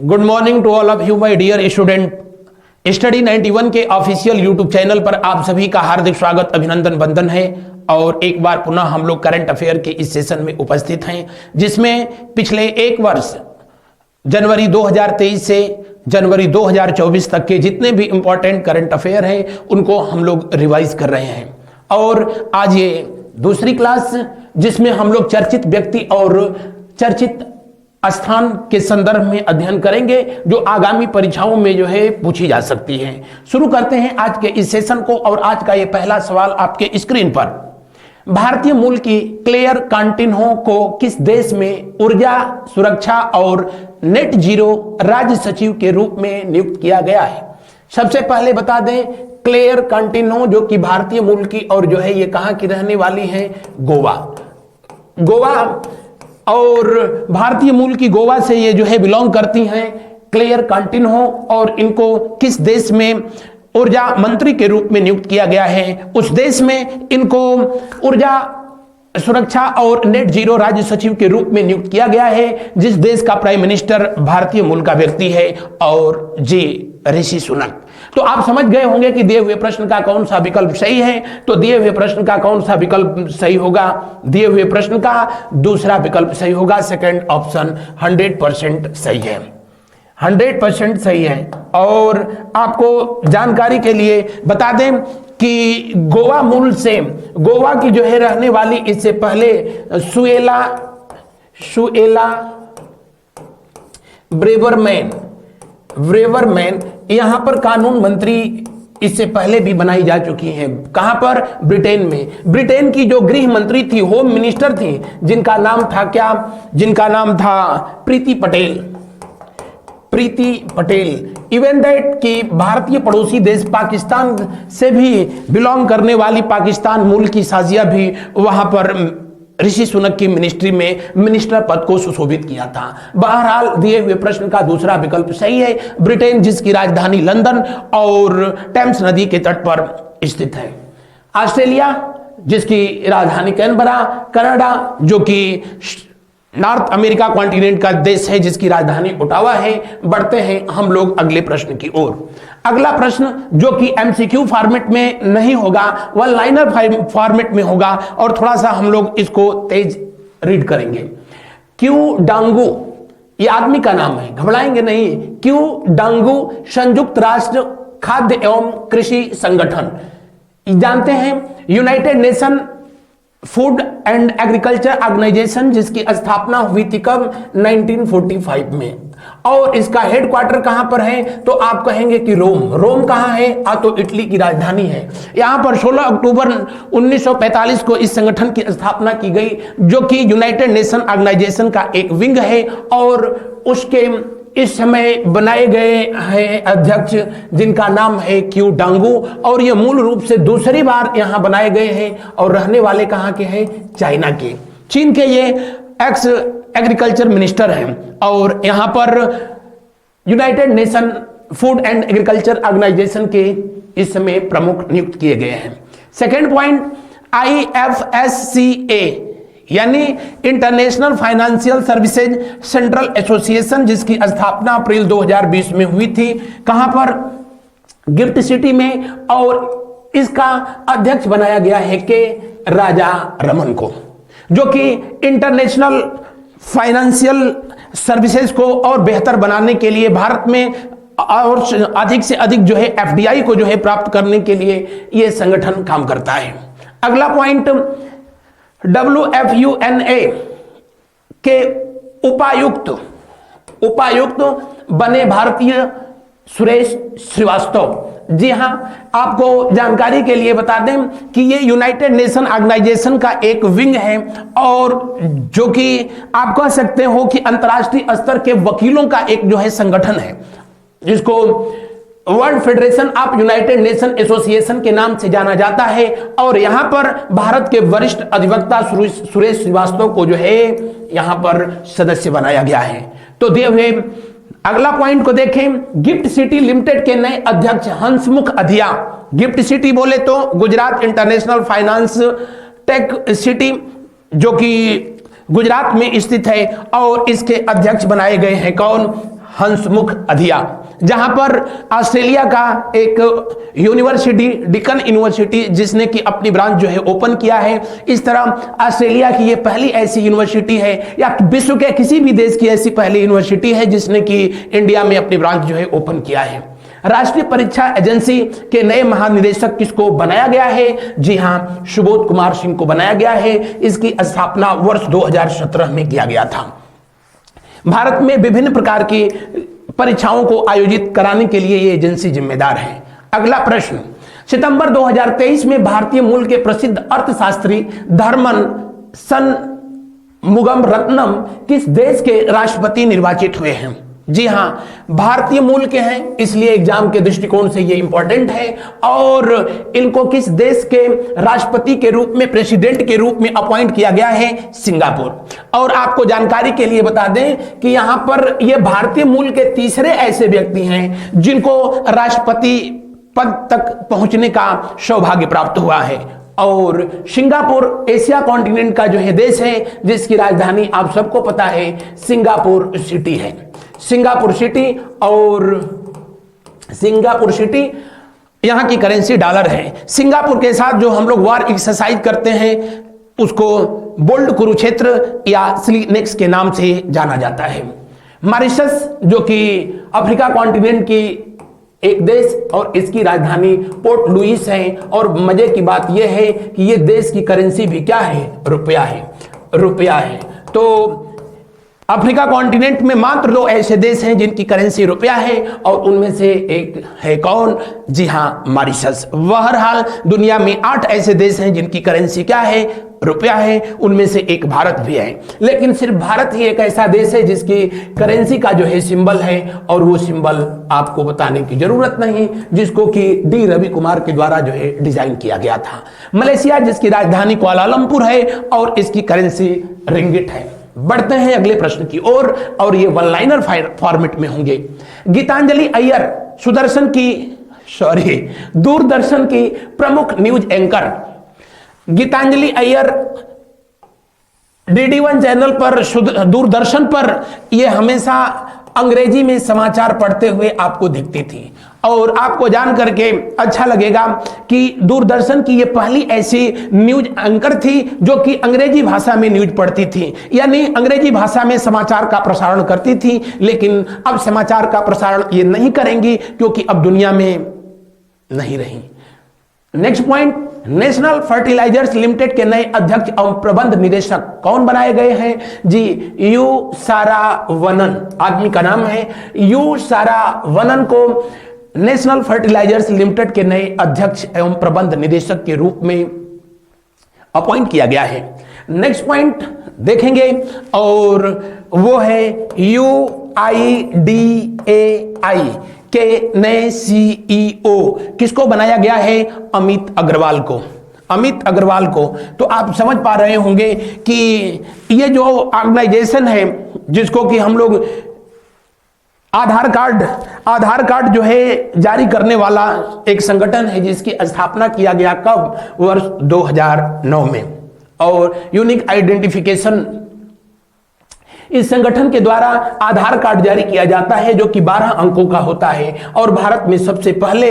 Good morning to all of you my dear student. Study 91 के official YouTube channel पर आप सभी का हार्दिक स्वागत, अभिनंदन, वंदन है। और एक बार पुनः हम लोग करंट अफेयर के इस सेशन में उपस्थित हैं, जिसमें पिछले एक वर्ष जनवरी 2023 से जनवरी 2024 तक के जितने भी इंपॉर्टेंट करंट अफेयर हैं उनको हम लोग रिवाइज कर रहे हैं। और आज ये दूसरी क्लास, जिसमें हम लोग चर्चित व्यक्ति और चर्चित स्थान के संदर्भ में अध्ययन करेंगे जो आगामी परीक्षाओं में जो है पूछी जा सकती है। शुरू करते हैं आज के इस सेशन को। और आज का ये पहला सवाल आपके स्क्रीन पर, भारतीय मूल की क्लेयर कांटिन्हो को किस देश में ऊर्जा सुरक्षा और नेट जीरो राज्य सचिव के रूप में नियुक्त किया गया है? सबसे पहले बता दें, क्लेयर कांटिन्हो जो कि भारतीय मूल की और जो है ये कहां की रहने वाली है? गोवा और भारतीय मूल की गोवा से ये जो है बिलोंग करती हैं क्लेयर कांटिन्हो। और इनको किस देश में ऊर्जा मंत्री के रूप में नियुक्त किया गया है? उस देश में इनको ऊर्जा सुरक्षा और नेट जीरो राज्य सचिव के रूप में नियुक्त किया गया है, जिस देश का प्राइम मिनिस्टर भारतीय मूल का व्यक्ति है और जी ऋषि सुनक। तो आप समझ गए होंगे कि दिए हुए प्रश्न का कौन सा विकल्प सही है। तो दिए हुए प्रश्न का कौन सा विकल्प सही होगा? दिए हुए प्रश्न का दूसरा विकल्प सही होगा। सेकंड ऑप्शन 100% सही है, 100% सही है। और आपको जानकारी के लिए बता दें कि गोवा मूल से, गोवा की जो है रहने वाली, इससे पहले सुएला ब्रेवरमैन यहां पर कानून मंत्री इससे पहले भी बनाई जा चुकी हैं। कहां पर? ब्रिटेन में। ब्रिटेन की जो गृह मंत्री थी, होम मिनिस्टर थी, जिनका नाम था क्या? जिनका नाम था प्रीति पटेल। इवन दैट कि भारतीय पड़ोसी देश पाकिस्तान से भी बिलोंग करने वाली, पाकिस्तान मूल की साजिया भी वहां पर ऋषि सुनक की मिनिस्ट्री में मिनिस्टर पद को सुशोभित किया था। बहरहाल दिए हुए प्रश्न का दूसरा विकल्प सही है। ब्रिटेन जिसकी राजधानी लंदन और टेम्स नदी के तट पर स्थित है। ऑस्ट्रेलिया जिसकी राजधानी कैनबरा। कनाडा जो कि नॉर्थ अमेरिका कॉन्टिनेंट का देश है, जिसकी राजधानी ओटावा है। बढ़ते हैं हम लोग अगले प्रश्न की ओर। अगला प्रश्न जो कि एमसीक्यू फॉर्मेट में नहीं होगा, वन लाइनर फॉर्मेट में होगा और थोड़ा सा हम लोग इसको तेज रीड करेंगे। क्यू डांगू, ये आदमी का नाम है, घबराएंगे नहीं। क्यू डांगू संयुक्त राष्ट्र खाद्य एवं कृषि संगठन, जानते हैं United Nation Food and Agriculture Organization, जिसकी स्थापना हुई थी कब? 1945 में। और इसका हेडक्वार्टर कहां पर है? तो आप कहेंगे कि रोम कहां है? तो इटली की राजधानी है। यहां पर 16 अक्टूबर 1945 को इस संगठन की स्थापना की गई, जो कि यूनाइटेड नेशन ऑर्गेनाइजेशन का एक विंग है। और उसके इस समय बनाए गए हैं अध्यक्ष, जिनका नाम है क्यू डांगू। और ये मूल रूप से दूसरी बार यहां बनाए गए हैं और रहने वाले कहां के हैं? चाइना के। चीन के ये एक्स एग्रीकल्चर मिनिस्टर हैं और यहां पर United Nation Food and Agriculture Organization के इस समय प्रमुख नियुक्त किए गए हैं। सेकेंड पॉइंट, IFSCA यानी International Financial Services Central Association, जिसकी स्थापना अप्रैल 2020 में हुई थी। कहां पर? गिफ्ट सिटी में। और इसका अध्यक्ष बनाया गया है के राजा रमन को, जो कि इंटरनेशनल फाइनेंशियल सर्विसेज को और बेहतर बनाने के लिए, भारत में और अधिक से अधिक जो है FDI को जो है प्राप्त करने के लिए यह संगठन काम करता है। अगला पॉइंट, WFUNA के उपायुक्त बने भारतीय सुरेश श्रीवास्तव। जी हां, आपको जानकारी के लिए बता दें कि ये यूनाइटेड नेशन ऑर्गेनाइजेशन का एक विंग है और जो कि आप कह सकते हो कि अंतर्राष्ट्रीय स्तर के वकीलों का एक जो है संगठन है, जिसको world federation of United nation association के नाम से जाना जाता है। और यहां पर भारत के वरिष्ठ अधिवक्ता सुरेश श्रीवास्तव को जो है यहां पर सदस्य बनाया गया है। तो दिए हुए अगला पॉइंट को देखें, गिफ्ट सिटी लिमिटेड के नए अध्यक्ष हंसमुख अधिया। गिफ्ट सिटी बोले तो Gujarat international finance tech city, जो कि गुजरात में स्थित है और इसके अध्यक्ष बनाए गए हैं कौन? हंसमुख अधिया, जहां पर ऑस्ट्रेलिया का एक यूनिवर्सिटी, डिकन यूनिवर्सिटी, जिसने कि अपनी ब्रांच जो है ओपन किया है। इस तरह ऑस्ट्रेलिया की ये पहली ऐसी यूनिवर्सिटी है, या विश्व के किसी भी देश की ऐसी पहली यूनिवर्सिटी है जिसने कि इंडिया में अपनी ब्रांच जो है ओपन किया है। राष्ट्रीय परीक्षा एजेंसी के नए महानिदेशक किसको बनाया गया है? जी हां, सुबोध कुमार सिंह को बनाया गया है। इसकी स्थापना वर्ष 2017 में किया गया था। भारत में विभिन्न प्रकार की परीक्षाओं को आयोजित कराने के लिए ये एजेंसी जिम्मेदार है। अगला प्रश्न, सितंबर 2023 में भारतीय मूल के प्रसिद्ध अर्थशास्त्री धर्मन षणमुगम रत्नम किस देश के राष्ट्रपति निर्वाचित हुए हैं? जी हां, भारतीय मूल के हैं, इसलिए एग्जाम के दृष्टिकोण से ये इंपॉर्टेंट है। और इनको किस देश के राष्ट्रपति के रूप में, प्रेसिडेंट के रूप में अपॉइंट किया गया है? सिंगापुर। और आपको जानकारी के लिए बता दें कि यहां पर ये भारतीय मूल के तीसरे ऐसे व्यक्ति हैं जिनको राष्ट्रपति पद तक पहुंचने का सौभाग्य प्राप्त हुआ है। और सिंगापुर एशिया कॉन्टिनेंट का जो है देश है जिसकी राजधानी आप सबको पता है सिंगापुर सिटी है। सिंगापुर सिटी, और सिंगापुर सिटी यहां की करेंसी डॉलर है। सिंगापुर के साथ जो हम लोग वार एक्सरसाइज करते हैं उसको बोल्ड कुरुक्षेत्र या स्लीनेक्स के नाम से जाना जाता है। मॉरिशस जो कि अफ्रीका कॉन्टिनेंट की एक देश, और इसकी राजधानी पोर्ट लुइस है। और मजे की बात यह है कि यह देश की करेंसी भी क्या है? रुपया है, रुपया है। तो अफ्रीका कॉन्टिनेंट में मात्र 2 ऐसे देश हैं जिनकी करेंसी रुपया है, और उनमें से एक है कौन? जी हां, मॉरिशस। बहरहाल दुनिया में 8 ऐसे देश हैं जिनकी करेंसी क्या है? रुपया है। उनमें से एक भारत भी है, लेकिन सिर्फ भारत ही एक ऐसा देश है जिसकी करेंसी का जो है सिंबल है, और वो सिंबल आपको बताने की जरूरत नहीं, जिसको कि डी रवि कुमार के द्वारा जो है डिजाइन किया गया था। मलेशिया जिसकी राजधानी कुआलालंपुर है, और इसकी करेंसी रिंगिट है। बढ़ते हैं अगले प्रश्न की ओर, और ये वन लाइनर फॉर्मेट में होंगे। गीतांजलि अय्यर दूरदर्शन की प्रमुख news anchor. Geetanjali Iyer DD1 channel पर, दूरदर्शन पर ये हमेशा अंग्रेजी में समाचार पढ़ते हुए आपको दिखती थी। और आपको जान करके अच्छा लगेगा कि दूरदर्शन की ये पहली ऐसी न्यूज एंकर थी जो कि अंग्रेजी भाषा में न्यूज पढ़ती थी, यानी अंग्रेजी भाषा में समाचार का प्रसारण करती थी। लेकिन अब समाचार का प्रसारण ये नहीं करेंगी क्योंकि अब दुनिया में नहीं रही। Next point, National Fertilizers Limited के नए अध्यक्ष एवं प्रबंध निदेशक कौन बनाए गए हैं? जी, यू सारावनन आदमी का नाम है। यू सारावनन को नेशनल फर्टिलाइजर्स लिमिटेड के नए अध्यक्ष एवं प्रबंध निदेशक के रूप में अपॉइंट किया गया है। नेक्स्ट पॉइंट देखेंगे, और वो है UIDAI के नए CEO किसको बनाया गया है? अमित अग्रवाल को। अमित अग्रवाल को तो आप समझ पा रहे होंगे कि ये जो ऑर्गेनाइजेशन है जिसको कि हम लोग आधार कार्ड जो है जारी करने वाला एक संगठन है, जिसकी स्थापना किया गया कब? वर्ष 2009 में। और यूनिक आइडेंटिफिकेशन, इस संगठन के द्वारा आधार कार्ड जारी किया जाता है जो कि 12 अंकों का होता है। और भारत में सबसे पहले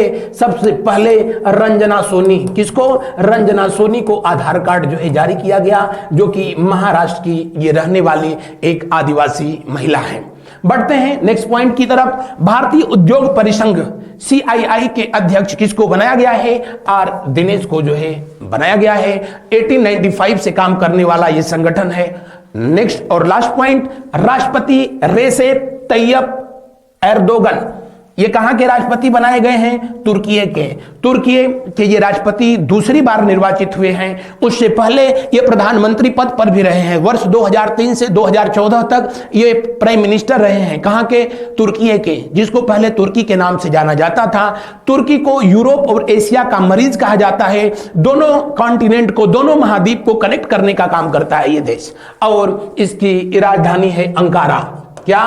रंजना सोनी, किसको? रंजना सोनी को आधार कार्ड जो है जारी किया गया, जो कि महाराष्ट्र की ये रहने वाली एक आदिवासी महिला है। बढ़ते हैं नेक्स्ट पॉइंट की तरफ। भारतीय उद्योग परिसंघ CII के अध्यक्ष किसको बनाया गया है? R दिनेश को जो है बनाया गया है। 1895 से काम करने वाला ये संगठन है। नेक्स्ट और लास्ट पॉइंट, राष्ट्रपति रेसेप तैयप एर्दोगन ये कहां के राष्ट्रपति बनाए गए हैं? तुर्की के ये राष्ट्रपति दूसरी बार निर्वाचित हुए हैं। उससे पहले ये प्रधानमंत्री पद पर भी रहे हैं। वर्ष 2003 से 2014 तक ये प्राइम मिनिस्टर रहे हैं। कहां के? तुर्की के, जिसको पहले तुर्की के नाम से जाना जाता था। तुर्की को यूरोप और एशिया का मरीज कहा जाता है। दोनों कॉन्टिनेंट को, दोनों महाद्वीप को कनेक्ट करने का काम करता है ये देश। और इसकी राजधानी है अंकारा। क्या?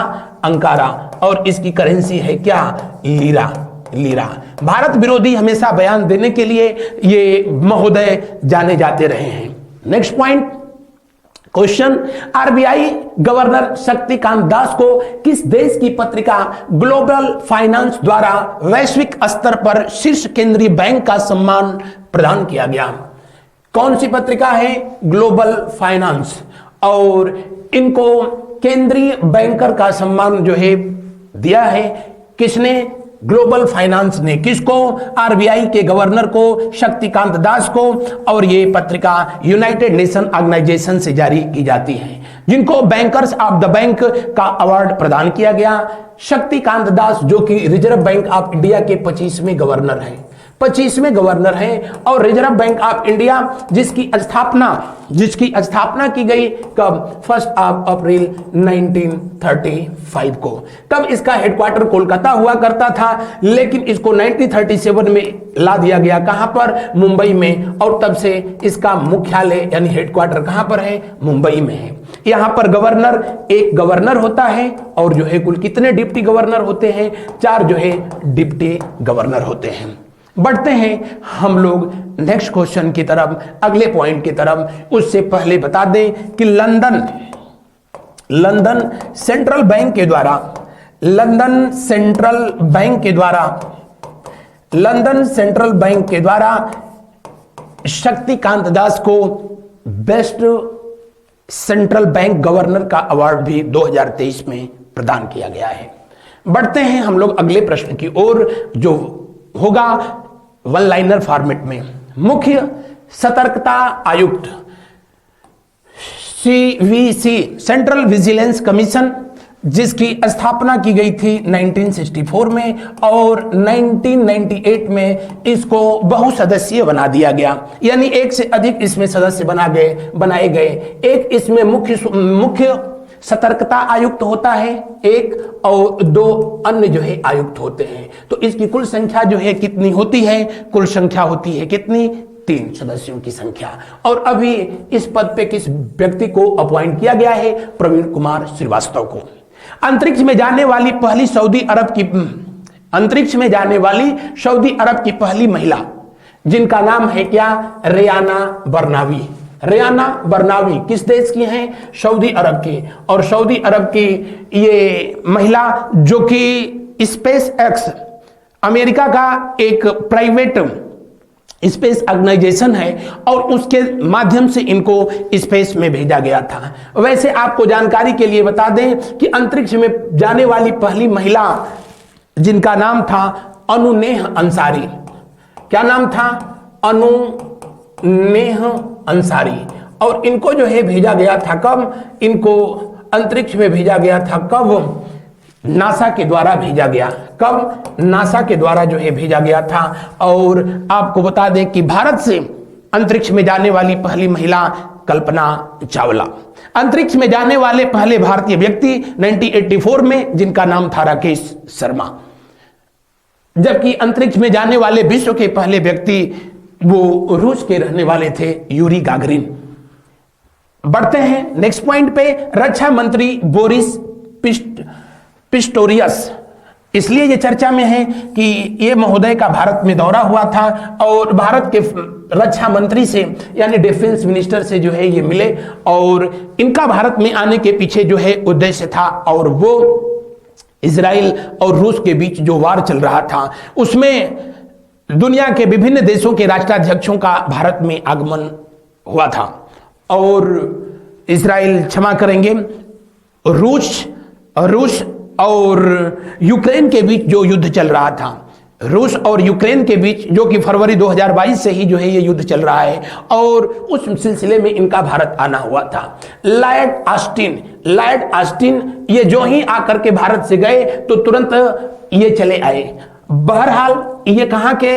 अंकारा। और इसकी करेंसी है क्या? लीरा। भारत विरोधी हमेशा बयान देने के लिए ये महोदय जाने जाते रहे हैं। Next point, question, RBI governor Shaktikanta Das को किस देश की पत्रिका ग्लोबल फाइनेंस द्वारा वैश्विक स्तर पर शीर्ष केंद्रीय बैंक का सम्मान प्रदान किया गया? कौन सी पत्रिका है? Global finance. और इनको केंद्रीय बैंकर का सम्मान जो है दिया है किसने? ग्लोबल फाइनेंस ने। किसको? आरबीआई के गवर्नर को, शक्तिकांत दास को। और ये पत्रिका यूनाइटेड नेशन ऑर्गेनाइजेशन से जारी की जाती है, जिनको बैंकर्स ऑफ द बैंक का अवार्ड प्रदान किया गया। शक्तिकांत दास जो कि रिजर्व बैंक ऑफ इंडिया के 25वें गवर्नर हैं, 25वें गवर्नर हैं। और रिजर्व बैंक ऑफ इंडिया जिसकी स्थापना की गई कब? 1 अप्रैल 1935 को। तब इसका हेडक्वार्टर कोलकाता हुआ करता था, लेकिन इसको 1937 में ला दिया गया। कहां पर? मुंबई में। और तब से इसका मुख्यालय यानी हेडक्वार्टर कहां पर है? मुंबई में है। यहां पर गवर्नर, एक गवर्नर होता है और जो है कुल कितने डिप्टी गवर्नर होते हैं? 4 जो है डिप्टी गवर्नर होते हैं। बढ़ते हैं हम लोग नेक्स्ट क्वेश्चन की तरफ, अगले पॉइंट की तरफ। उससे पहले बता दें कि लंदन सेंट्रल बैंक के द्वारा शक्तिकांत दास को बेस्ट सेंट्रल बैंक गवर्नर का अवार्ड भी 2023 में प्रदान किया गया है। बढ़ते हैं हम लोग अगले प्रश्न की ओर, जो होगा वन लाइनर फॉर्मेट में। मुख्य सतर्कता आयुक्त सीवीसी, सेंट्रल विजिलेंस कमीशन, जिसकी स्थापना की गई थी 1964 में और 1998 में इसको बहुसदस्यीय बना दिया गया, यानी एक से अधिक इसमें सदस्य बनाए गए। एक इसमें मुख्य सतर्कता आयुक्त होता है एक, और 2 अन्य जो है आयुक्त होते हैं। तो इसकी कुल संख्या जो है कितनी होती है? कुल संख्या होती है कितनी? 3 सदस्यों की संख्या। और अभी इस पद पे किस व्यक्ति को अपॉइंट किया गया है? प्रवीण कुमार श्रीवास्तव को। अंतरिक्ष में जाने वाली सऊदी अरब की पहली महिला, जिनका नाम है क्या? रेयाना बरनावी किस देश की हैं? सऊदी अरब की। और सऊदी अरब की ये महिला जो कि स्पेस एक्स, अमेरिका का एक प्राइवेट स्पेस ऑर्गेनाइजेशन है, और उसके माध्यम से इनको स्पेस में भेजा गया था। वैसे आपको जानकारी के लिए बता दें कि अंतरिक्ष में जाने वाली पहली महिला, जिनका नाम था अनुनेह अंसारी। क्या नाम था? अनुनेह अंसारी। और इनको जो है भेजा गया था कब? इनको अंतरिक्ष में भेजा गया था कब? नासा के द्वारा भेजा गया। कब? नासा के द्वारा जो है भेजा गया था। और आपको बता दें कि भारत से अंतरिक्ष में जाने वाली पहली महिला कल्पना चावला। अंतरिक्ष में जाने वाले पहले भारतीय व्यक्ति 1984 में, जिनका नाम था राकेश शर्मा। जबकि अंतरिक्ष में जाने वाले विश्व के पहले व्यक्ति वो रूस के रहने वाले थे, यूरी गागरिन। बढ़ते हैं नेक्स्ट पॉइंट पे। रक्षा मंत्री बोरिस पिस्टोरियस, इसलिए ये चर्चा में है कि ये महोदय का भारत में दौरा हुआ था और भारत के रक्षा मंत्री से यानी डिफेंस मिनिस्टर से जो है ये मिले, और इनका भारत में आने के पीछे जो है उद्देश्य था, और वो इजराइल और रूस के बीच जो वार चल रहा था उसमें दुनिया के विभिन्न देशों के राष्ट्राध्यक्षों का भारत में आगमन हुआ था। और इजराइल, क्षमा करेंगे, रूस और यूक्रेन के बीच जो युद्ध चल रहा था, रूस और यूक्रेन के बीच, जो कि फरवरी 2022 से ही जो है ये युद्ध चल रहा है, और उस सिलसिले में इनका भारत आना हुआ था। लॉर्ड ऑस्टिन ये जो ही आकर के भारत से गए तो तुरंत ये चले आए। बहरहाल ये कहां के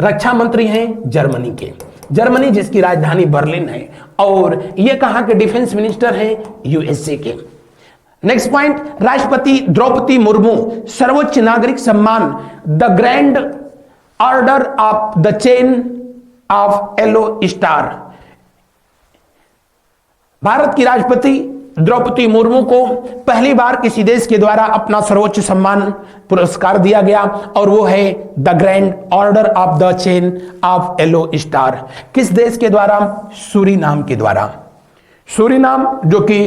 रक्षा मंत्री हैं? जर्मनी के। जर्मनी जिसकी राजधानी बर्लिन है, और ये कहां के डिफेंस मिनिस्टर हैं? यूएसए के। नेक्स्ट पॉइंट, राष्ट्रपति द्रौपदी मुर्मू सर्वोच्च नागरिक सम्मान the grand order of the chain of yellow star, Bharat की राष्ट्रपति द्रौपदी मुर्मू को पहली बार किसी देश के द्वारा अपना सर्वोच्च सम्मान पुरस्कार दिया गया, और वो है the grand order of the chain of yellow star. किस देश के द्वारा? सूरीनाम के द्वारा। सूरीनाम जो कि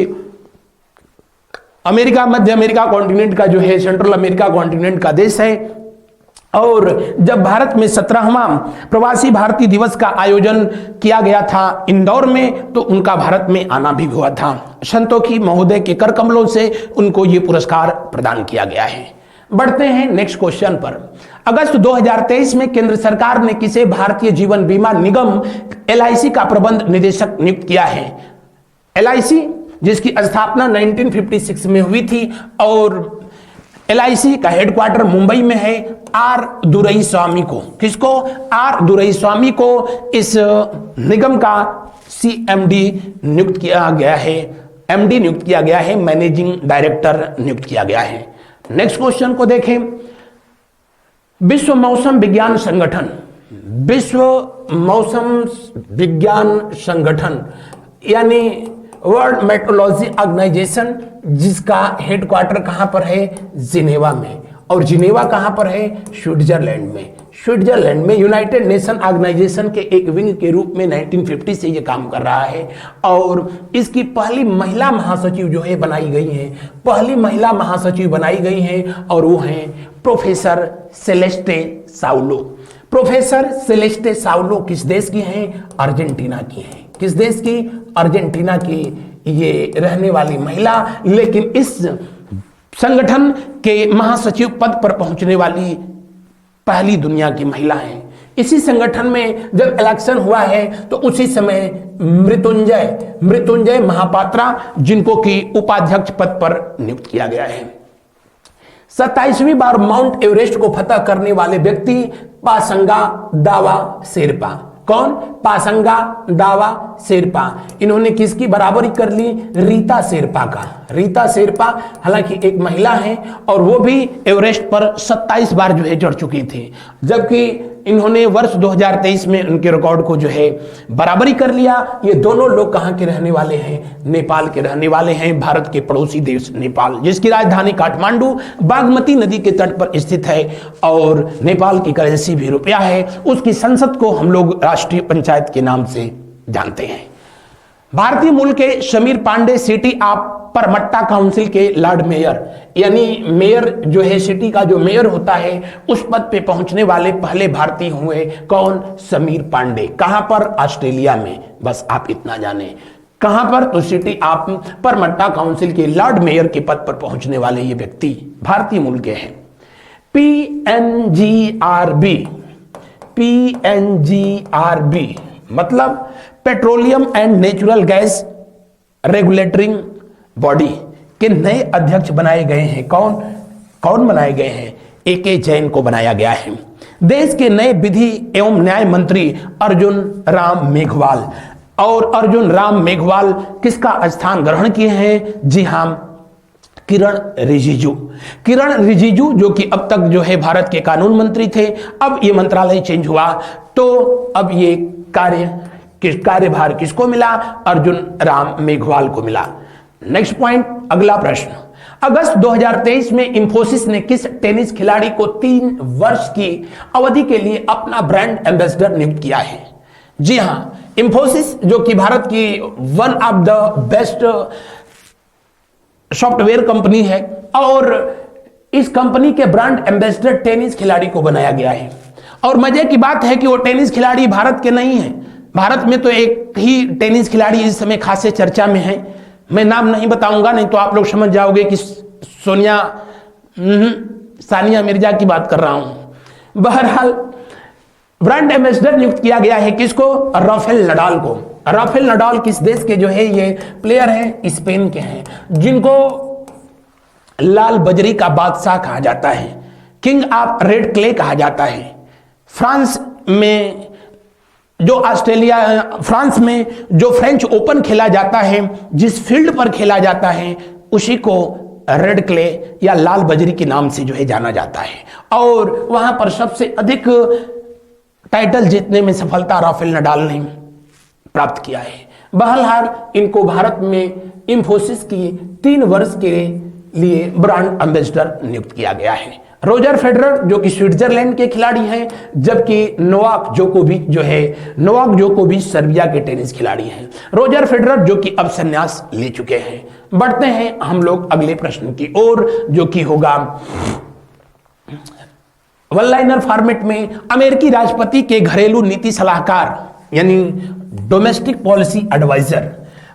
अमेरिका, मध्य अमेरिका कॉन्टिनेंट का जो है, सेंट्रल अमेरिका कॉन्टिनेंट का देश है। और जब भारत में 17वां प्रवासी भारतीय दिवस का आयोजन किया गया था इंदौर में, तो उनका भारत में आना भी हुआ था। संतोखी महोदय के कर कमलों से उनको ये पुरस्कार प्रदान किया गया है। बढ़ते हैं नेक्स्ट क्वेश्चन पर। अगस्त 2023 में केंद्र सरकार ने किसे भारतीय जीवन बीमा निगम LIC का प्रबंध निदेशक नियुक्त किया है? LIC जिसकी स्थापना 1956 में हुई थी और LIC का हेडक्वार्टर मुंबई में है। आर दुरईस्वामी को, किसको? आर दुरईस्वामी को इस निगम का CMD नियुक्त किया गया है, MD नियुक्त किया गया है, मैनेजिंग डायरेक्टर नियुक्त किया गया है। नेक्स्ट क्वेश्चन को देखें। विश्व मौसम विज्ञान संगठन, विश्व मौसम विज्ञान संगठन यानी वर्ल्ड मेट्रोलॉजी ऑर्गेनाइजेशन, जिसका हेडक्वार्टर कहां पर है? जिनेवा में। और जिनेवा कहां पर है? स्विट्जरलैंड में। स्विट्जरलैंड में यूनाइटेड नेशन ऑर्गेनाइजेशन के एक विंग के रूप में 1950 से ये काम कर रहा है। और इसकी पहली महिला महासचिव जो है बनाई गई है, पहली महिला महासचिव बनाई गई है और वो हैं प्रोफेसर सेलेस्टे साउलो। प्रोफेसर सेलेस्टे साउलो किस देश की हैं? अर्जेंटीना की हैं। किस देश की? अर्जेंटीना की ये रहने वाली महिला, लेकिन इस संगठन के महासचिव पद पर पहुंचने वाली पहली दुनिया की महिला है। इसी संगठन में जब इलेक्शन हुआ है तो उसी समय मृत्युंजय महापात्रा, जिनको कि उपाध्यक्ष पद पर नियुक्त किया गया है। 27वीं बार माउंट एवरेस्ट को फतह करने वाले व्यक्ति पासंगा दावा शेरपा। कौन? पासंगा दावा शेरपा। इन्होंने किसकी बराबरी कर ली? रीता शेरपा का। रीता शेरपा हालांकि एक महिला है और वो भी एवरेस्ट पर 27 बार जो है चढ़ चुकी थी, जबकि इन्होंने वर्ष 2023 में उनके रिकॉर्ड को जो है बराबरी कर लिया। ये दोनों लोग कहां के रहने वाले हैं? नेपाल के रहने वाले हैं। भारत के पड़ोसी देश नेपाल, जिसकी राजधानी काठमांडू बागमती नदी के तट पर स्थित है और नेपाल की करेंसी भी रुपया है। उसकी संसद को हम लोग राष्ट्रीय पंचायत के नाम से जानते हैं। भारतीय मूल के Sameer Pandey city of Parramatta council के लॉर्ड मेयर, यानी मेयर जो है, सिटी का जो मेयर होता है, उस पद पे पहुंचने वाले पहले भारतीय हुए। कौन? समीर पांडे। कहां पर? ऑस्ट्रेलिया में। बस आप इतना जाने कहां पर? तो सिटी ऑफ परमट्टा काउंसिल के लॉर्ड मेयर के पद पर पहुंचने वाले ये व्यक्ति भारतीय मूल के हैं। PNGRB मतलब petroleum and natural gas regulatory body के नए अध्यक्ष बनाए गए हैं। कौन बनाए गए हैं? AK जैन को बनाया गया है। देश के नए विधि एवं न्याय मंत्री अर्जुन राम मेघवाल। और अर्जुन राम मेघवाल किसका स्थान ग्रहण किए हैं? जी हां, किरण रिजिजू। किरण रिजिजू जो कि अब तक जो है भारत के कानून मंत्री थे, अब ये मंत्रालय चेंज हुआ तो अब ये कार्यभार किसको मिला? अर्जुन राम मेघवाल को मिला। नेक्स्ट पॉइंट, अगला प्रश्न। अगस्त 2023 में इंफोसिस ने किस टेनिस खिलाड़ी को 3 वर्ष की अवधि के लिए अपना ब्रांड एम्बेसडर नियुक्त किया है? जी हां, इंफोसिस जो कि भारत की one of the best software company है और इस कंपनी के ब्रांड एम्बेसडर टेनिस खिलाड़ी को बनाया गया है। और मजे की बात है कि वो टेनिस खिलाड़ी भारत के नहीं है। भारत में तो एक ही टेनिस खिलाड़ी इस समय खासे चर्चा में है, मैं नाम नहीं बताऊंगा, नहीं तो आप लोग समझ जाओगे कि सानिया मिर्जा की बात कर रहा हूं। बहरहाल ब्रांड एम्बेसडर नियुक्त किया गया है किसको? राफेल नडाल को। राफेल नडाल किस देश के जो है ये प्लेयर हैं? स्पेन के हैं, जिनको लाल बजरी का बादशाह कहा जाता है, किंग ऑफ रेड क्ले कहा जाता है। फ्रांस में जो फ्रेंच ओपन खेला जाता है, जिस फील्ड पर खेला जाता है, उसी को रेड क्ले या लाल बजरी के नाम से जो है जाना जाता है। और वहां पर सबसे अधिक टाइटल जीतने में सफलता राफेल नडाल ने प्राप्त किया है। बहरहाल इनको भारत में इंफोसिस की 3 वर्ष के लिए ब्रांड एम्बेसडर नियुक्त किया गया है। रोजर फेडरर जो कि स्विट्जरलैंड के खिलाड़ी हैं, जबकि नोवाक जोकोविच सर्बिया के टेनिस खिलाड़ी हैं। रोजर फेडरर जो कि अब संन्यास ले चुके हैं। बढ़ते हैं हम लोग अगले प्रश्न की ओर, जो कि होगा वन लाइनर फॉर्मेट में। अमेरिकी राष्ट्रपति के घरेलू नीति सलाहकार यानी डोमेस्टिक पॉलिसी एडवाइजर,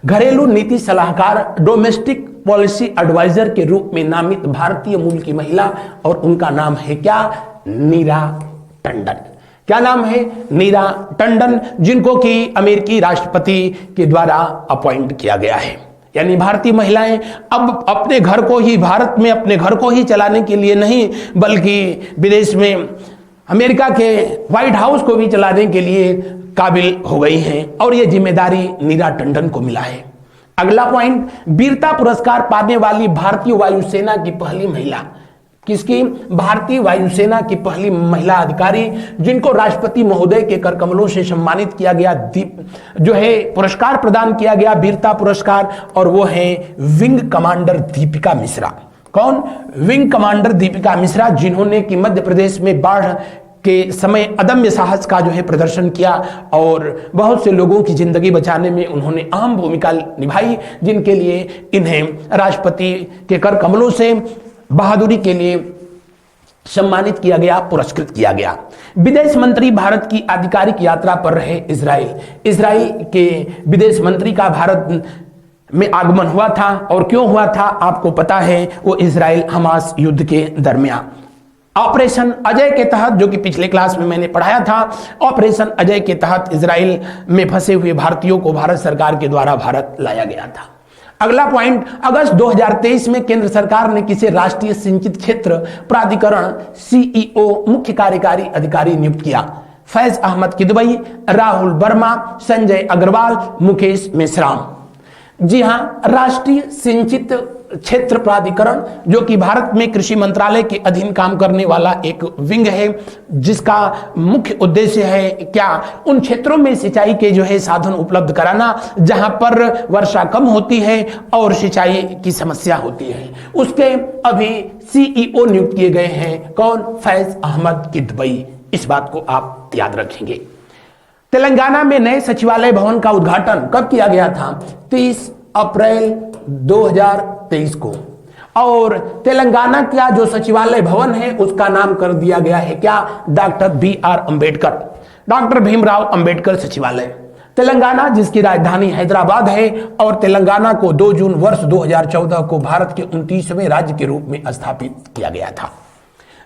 घरेलू नीति सलाहकार डोमेस्टिक पॉलिसी एडवाइजर के रूप में नामित भारतीय मूल की महिला, और उनका नाम है क्या? नीरा टंडन। क्या नाम है? नीरा टंडन, जिनको कि अमेरिकी राष्ट्रपति के द्वारा अपॉइंट किया गया है। यानी भारतीय महिलाएं अब अपने घर को ही, भारत में अपने घर को ही चलाने के लिए नहीं, बल्कि विदेश में अमेरिका के व्हाइट हाउस को भी चलाने के लिए काबिल हो गई हैं, और यह जिम्मेदारी नीरा टंडन को मिला है। अगला पॉइंट, वीरता पुरस्कार पाने वाली भारतीय वायुसेना की पहली महिला। किसकी? भारतीय वायुसेना की पहली महिला अधिकारी, जिनको राष्ट्रपति महोदय के कर कमलों से सम्मानित किया गया, पुरस्कार प्रदान किया गया, वीरता पुरस्कार, और वो है विंग कमांडर दीपिका मिश्रा। कौन? विंग कमांडर दीपिका मिश्रा, जिन्होंने कि मध्य प्रदेश में बाढ़ के समय अदम्य साहस का प्रदर्शन किया और बहुत से लोगों की जिंदगी बचाने में उन्होंने अहम भूमिका निभाई, जिनके लिए इन्हें राष्ट्रपति के कर कमलों से बहादुरी के लिए सम्मानित किया गया, पुरस्कृत किया गया। विदेश मंत्री भारत की आधिकारिक यात्रा पर रहे इजराइल। इजराइल के विदेश मंत्री का भारत में आगमन हुआ था, और क्यों हुआ था आपको पता है, वो इजराइल हमास युद्ध के दरमियान ऑपरेशन अजय के तहत, जो कि पिछले क्लास में मैंने पढ़ाया था, ऑपरेशन अजय के तहत इजराइल में फंसे हुए भारतीयों को भारत सरकार के द्वारा भारत लाया गया था। अगला पॉइंट, अगस्त 2023 में केंद्र सरकार ने किसे राष्ट्रीय सिंचित क्षेत्र प्राधिकरण सीईओ मुख्य कार्यकारी अधिकारी नियुक्त किया? फैज अहमद किदवई, राहुल वर्मा, संजय अग्रवाल, मुकेश मेश्राम। जी हां, राष्ट्रीय सिंचित क्षेत्र प्राधिकरण, जो कि भारत में कृषि मंत्रालय के अधीन काम करने वाला एक विंग है, जिसका मुख्य उद्देश्य है क्या? उन क्षेत्रों में सिंचाई के साधन उपलब्ध कराना जहां पर वर्षा कम होती है और सिंचाई की समस्या होती है। उसके अभी सीईओ नियुक्त किए गए हैं। कौन? फैज अहमद किदवई। इस बात को आप याद रखेंगे। तेलंगाना में नए सचिवालय भवन का उद्घाटन कब किया गया था? 30 अप्रैल 2023 को। और तेलंगाना का जो सचिवालय भवन है उसका नाम कर दिया गया है क्या? Doctor BR Ambedkar, doctor Bhimrao Ambedkar सचिवालय। तेलंगाना जिसकी राजधानी हैदराबाद है, और तेलंगाना को 2 जून वर्ष 2014 को भारत के 29वें राज्य के रूप में स्थापित किया गया था।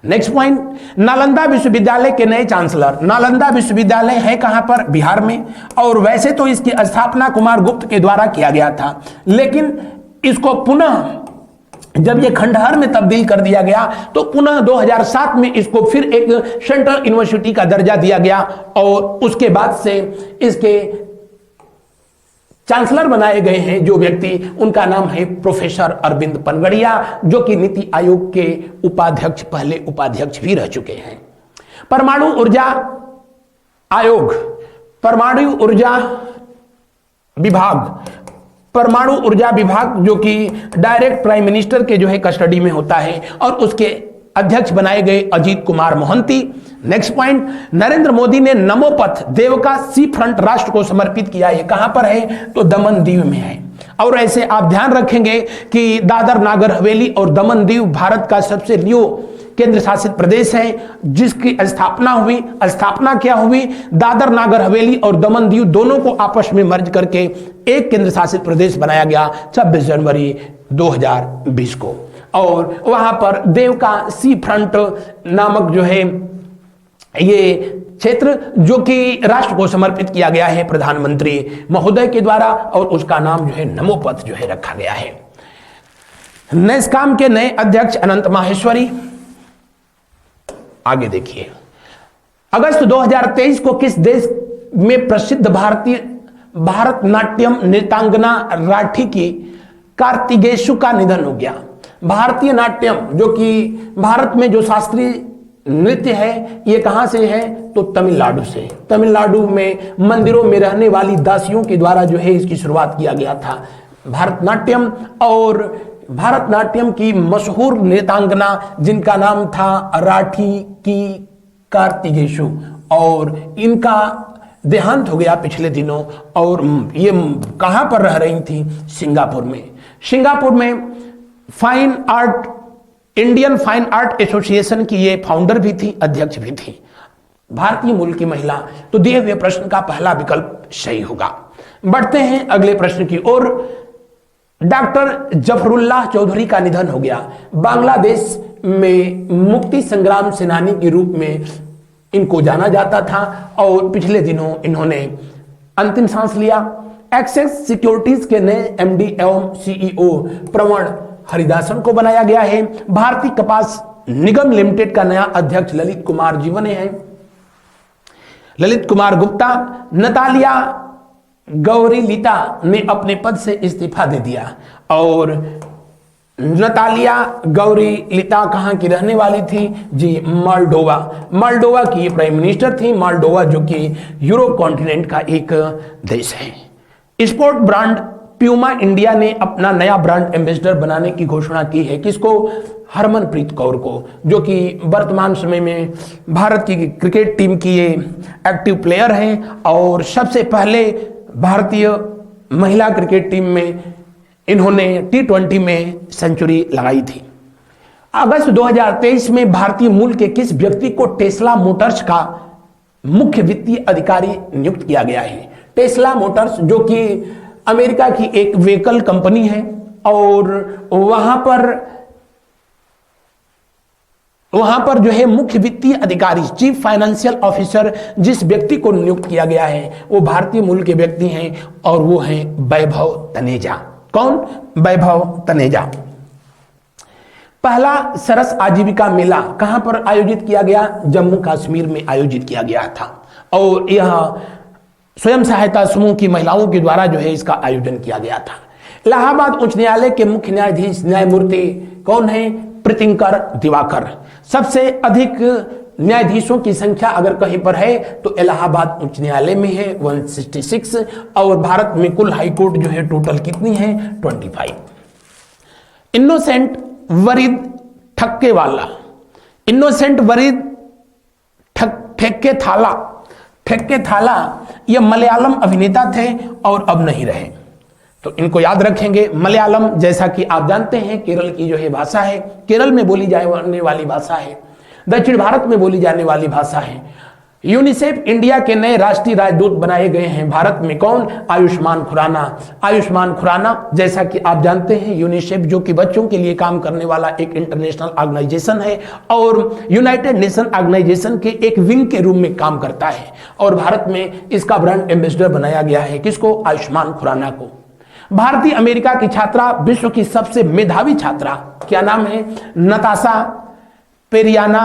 नेक्स्ट पॉइंट, नालंदा विश्वविद्यालय के नए चांसलर। नालंदा विश्वविद्यालय है कहां पर? बिहार में। और वैसे तो इसकी स्थापना कुमार गुप्त के द्वारा किया गया था, लेकिन इसको पुनः जब ये खंडहर में तब्दील कर दिया गया तो पुनः 2007 में इसको फिर एक सेंट्रल यूनिवर्सिटी का दर्जा दिया गया, और उसके बाद से इसके चांसलर बनाए गए हैं जो व्यक्ति, उनका नाम है प्रोफेसर अरविंद पनगड़िया, जो कि नीति आयोग के उपाध्यक्ष, पहले उपाध्यक्ष भी रह चुके हैं। परमाणु ऊर्जा आयोग, परमाणु ऊर्जा विभाग जो कि डायरेक्ट प्राइम मिनिस्टर के कस्टडी में होता है, और उसके अध्यक्ष बनाए गए अजीत कुमार मोहंती। नेक्स्ट पॉइंट, नरेंद्र मोदी ने नमो पथ देवका सी फ्रंट राष्ट्र को समर्पित किया। ये कहां पर है? तो दमन दीव में है। और ऐसे आप ध्यान रखेंगे कि दादर नागर हवेली और दमन दीव भारत का सबसे न्यू केंद्र शासित प्रदेश है, जिसकी स्थापना क्या हुई? दादर नागर हवेली और दमन दीव दोनों को आपस में मर्ज करके एक केंद्र शासित प्रदेश बनाया गया 26 जनवरी 2020 को। और वहां पर देवका सी फ्रंट नामक ये क्षेत्र, जो कि राष्ट्र को समर्पित किया गया है प्रधानमंत्री महोदय के द्वारा, और उसका नाम नमो पथ रखा गया है। नेस्कॉम के नए अध्यक्ष अनंत माहेश्वरी। आगे देखिए, अगस्त 2023 को किस देश में प्रसिद्ध भारतनाट्यम नृत्यांगना राठी की कार्तिकेशु का निधन हो गया? भारतीय नाट्यम, जो कि भारत में जो शास्त्रीय नृत्य है, ये कहां से है? तो तमिलनाडु से। तमिलनाडु में मंदिरों में रहने वाली दासियों के द्वारा इसकी शुरुआत किया गया था भारतनाट्यम। और भारतनाट्यम की मशहूर नृत्यांगना जिनका नाम था राठी की कार्तिकेशु, और इनका देहांत हो गया पिछले दिनों। और ये कहां पर रह रही थी? सिंगापुर में। सिंगापुर में fine art, Indian fine art association की ये फाउंडर भी थी, अध्यक्ष भी थी। भारतीय मूल की महिला, तो दिए हुए प्रश्न का पहला विकल्प सही होगा। बढ़ते हैं अगले प्रश्न की ओर। डॉक्टर जफरुल्लाह चौधरी का निधन हो गया। बांग्लादेश में मुक्ति संग्राम सेनानी के रूप में इनको जाना जाता था और पिछले दिनों इन्होंने अंतिम सांस लिया। एक्सेस सिक्योरिटीज के नए एमडी एवं सीईओ प्रवण हरिदासन को बनाया गया है। भारतीय कपास निगम लिमिटेड का नया अध्यक्ष ललित कुमार जी बने हैं। ललित कुमार गुप्ता। नतालिया गौरीलिता ने अपने पद से इस्तीफा दे दिया। और नतालिया गौरीलिता कहां की रहने वाली थी? जी, मोल्डोवा। मोल्डोवा की प्राइम मिनिस्टर थी। मोल्डोवा जो कि यूरोप कॉन्टिनेंट का एक देश है। स्पोर्ट ब्रांड प्यूमा इंडिया ने अपना नया ब्रांड एम्बेसडर बनाने की घोषणा की है। किसको? हरमनप्रीत कौर को, जो कि वर्तमान समय में भारत की क्रिकेट टीम की ये एक्टिव प्लेयर हैं और सबसे पहले भारतीय महिला क्रिकेट टीम में इन्होंने T20 में सेंचुरी लगाई थी। अगस्त 2023 में भारतीय मूल के किस व्यक्ति को टेस्ला मोटर्स का मुख्य वित्तीय अधिकारी नियुक्त किया गया है? टेस्ला मोटर्स जो कि अमेरिका की एक व्हीकल कंपनी है और वहां पर जो है मुख्य वित्तीय अधिकारी, चीफ फाइनेंशियल ऑफिसर जिस व्यक्ति को नियुक्त किया गया है वो भारतीय मूल के व्यक्ति हैं और वो हैं वैभव तनेजा। कौन? वैभव तनेजा। पहला सरस आजीविका मेला कहां पर आयोजित किया गया? जम्मू कश्मीर में आयोजित किया गया था और यह स्वयं सहायता समूह की महिलाओं के द्वारा जो है इसका आयोजन किया गया था। इलाहाबाद उच्च न्यायालय के मुख्य न्यायाधीश न्यायमूर्ति कौन है? प्रीतिंकर दिवाकर। सबसे अधिक न्यायाधीशों की संख्या अगर कहीं पर है तो इलाहाबाद उच्च न्यायालय में है 166 और भारत में कुल हाईकोर्ट जो है टोटल कितनी है? 25। इनोसेंट वरीद ठक्केवाला, इनोसेंट वरीद ठेक्के थाला ये मलयालम अभिनेता थे और अब नहीं रहे, तो इनको याद रखेंगे। मलयालम जैसा कि आप जानते हैं केरल की जो है भाषा है, केरल में बोली जाने वाली भाषा है, दक्षिण भारत में बोली जाने वाली भाषा है। यूनिसेफ इंडिया के नए राष्ट्रीय राजदूत बनाए गए हैं भारत में। कौन? आयुष्मान खुराना। आयुष्मान खुराना जैसा कि आप जानते हैं यूनिसेफ जो कि बच्चों के लिए काम करने वाला एक इंटरनेशनल ऑर्गेनाइजेशन है और यूनाइटेड नेशन ऑर्गेनाइजेशन के एक विंग के रूप में काम करता है और भारत में इसका ब्रांड एम्बेसडर बनाया गया है। किसको? आयुष्मान खुराना को। भारतीय अमेरिका की छात्रा, विश्व की सबसे मेधावी छात्रा, क्या नाम है? नताशा पेरियाना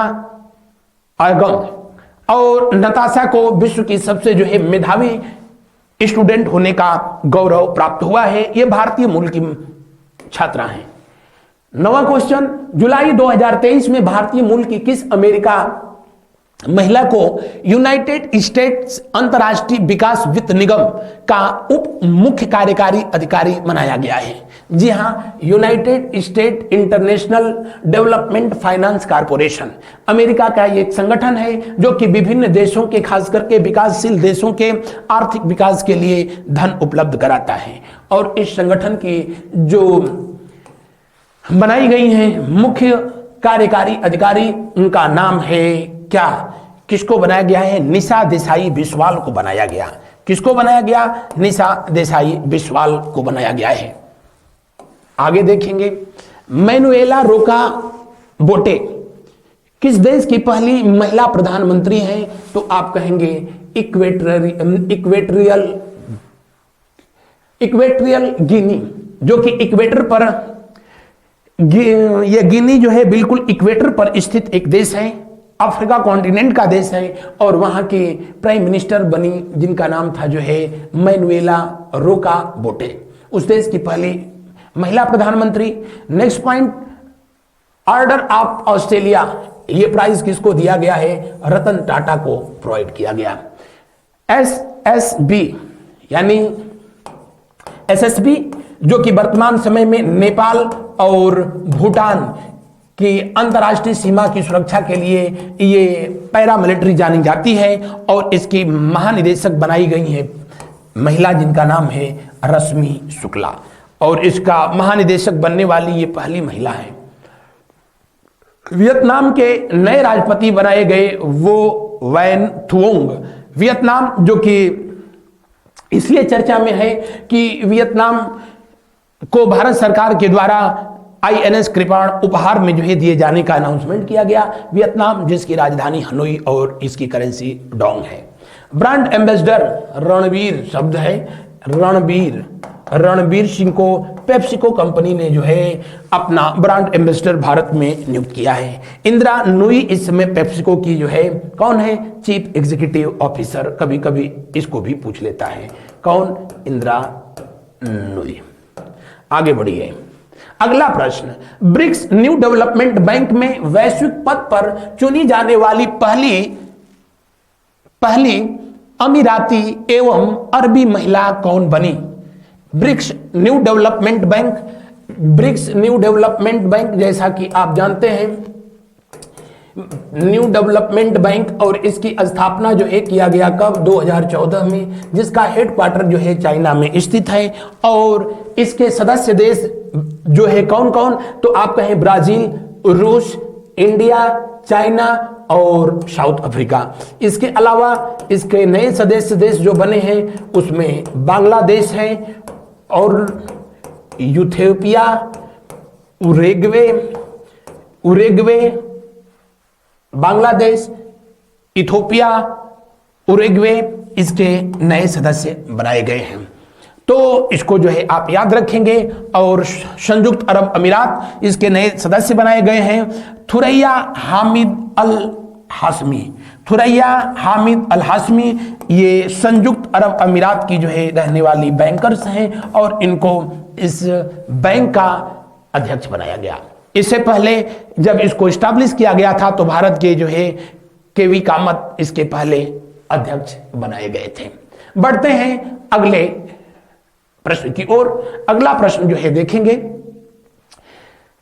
आगम। और नताशा को विश्व की सबसे जो है मेधावी स्टूडेंट होने का गौरव प्राप्त हुआ है। ये भारतीय मूल की छात्रा है। 9वां क्वेश्चन, जुलाई 2023 में भारतीय मूल की किस अमेरिका महिला को यूनाइटेड स्टेट्स अंतर्राष्ट्रीय विकास वित्त निगम का उप मुख्य कार्यकारी अधिकारी बनाया गया है? जी हां, United state international development finance corporation America का एक संगठन है जो कि विभिन्न देशों के, खास करके विकासशील देशों के आर्थिक विकास के लिए धन उपलब्ध कराता है। और इस संगठन की जो बनाई गई है मुख्य कार्यकारी अधिकारी, उनका नाम है क्या? किसको बनाया गया है? निशा देसाई बिस्वाल को बनाया गया। किसको बनाया गया? निशा देसाई बिस्वाल को बनाया गया है। आगे देखेंगे, मैनुएला रोका बोटे किस देश की पहली महिला प्रधानमंत्री हैं? तो आप कहेंगे इक्वेटोरियल गिनी, जो कि इक्वेटर पर, यह गिनी जो है बिल्कुल इक्वेटर पर स्थित एक देश है, अफ्रीका कॉन्टिनेंट का देश है और वहां की प्राइम मिनिस्टर बनी जिनका नाम था जो है मैनुएला रोका बोटे, उस देश की पहली महिला प्रधानमंत्री। Next point, order of Australia, यह प्राइज किसको दिया गया है? रतन टाटा को प्रोवाइड किया गया। SSB यानी SSB जो कि वर्तमान समय में नेपाल और भूटान की अंतर्राष्ट्रीय सीमा की सुरक्षा के लिए ये पैरामिलिट्री जानी जाती है और इसकी महानिदेशक बनाई गई है महिला जिनका नाम है रश्मि शुक्ला और इसका महानिदेशक बनने वाली ये पहली महिला है। वियतनाम के नए राष्ट्रपति बनाए गए वो वैन थुओंग। वियतनाम जो कि इसलिए चर्चा में है कि वियतनाम को भारत सरकार के द्वारा INS कृपाण उपहार में जो है दिए जाने का अनाउंसमेंट किया गया। वियतनाम जिसकी राजधानी हनोई और इसकी करेंसी डोंग है। ब्रांड एम्बेसडर रणवीर शब्द है, रणवीर सिंह को पेप्सिको कंपनी ने जो है अपना ब्रांड एम्बेसडर भारत में नियुक्त किया है। इंदिरा नुई इस समय पेप्सिको की जो है कौन है, चीफ एग्जीक्यूटिव ऑफिसर। कभी कभी इसको भी पूछ लेता है कौन, इंदिरा नुई। आगे बढ़िए, अगला प्रश्न, ब्रिक्स न्यू डेवलपमेंट बैंक में वैश्विक पद पर चुनी जाने वाली पहली अमीराती एवं अरबी महिला कौन बनी। ब्रिक्स न्यू डेवलपमेंट बैंक जैसा कि आप जानते हैं न्यू डेवलपमेंट बैंक और इसकी स्थापना जो है किया गया कब, 2014 में, जिसका हेडक्वार्टर जो है चाइना में स्थित है और इसके सदस्य देश जो है कौन कौन, तो आप कहें ब्राजील, रूस, इंडिया, चाइना और साउथ अफ्रीका। इसके अलावा इसके नए सदस्य देश जो बने हैं उसमें बांग्लादेश है और Ethiopia, Uruguay, Bangladesh, Ethiopia, Uruguay इसके नए सदस्य बनाए गए हैं। तो इसको जो है आप याद रखेंगे। और संयुक्त अरब अमीरात इसके नए सदस्य बनाए गए हैं थुरैया हामिद अल हाशमी, ये संयुक्त अरब अमीरात की जो है रहने वाली बैंकर्स हैं और इनको इस बैंक का अध्यक्ष बनाया गया। इससे पहले जब इसको स्टैब्लिश किया गया था तो भारत के जो है केवी कामत इसके पहले अध्यक्ष बनाए गए थे। बढ़ते हैं अगले प्रश्न की ओर। अगला प्रश्न जो है देखेंगे,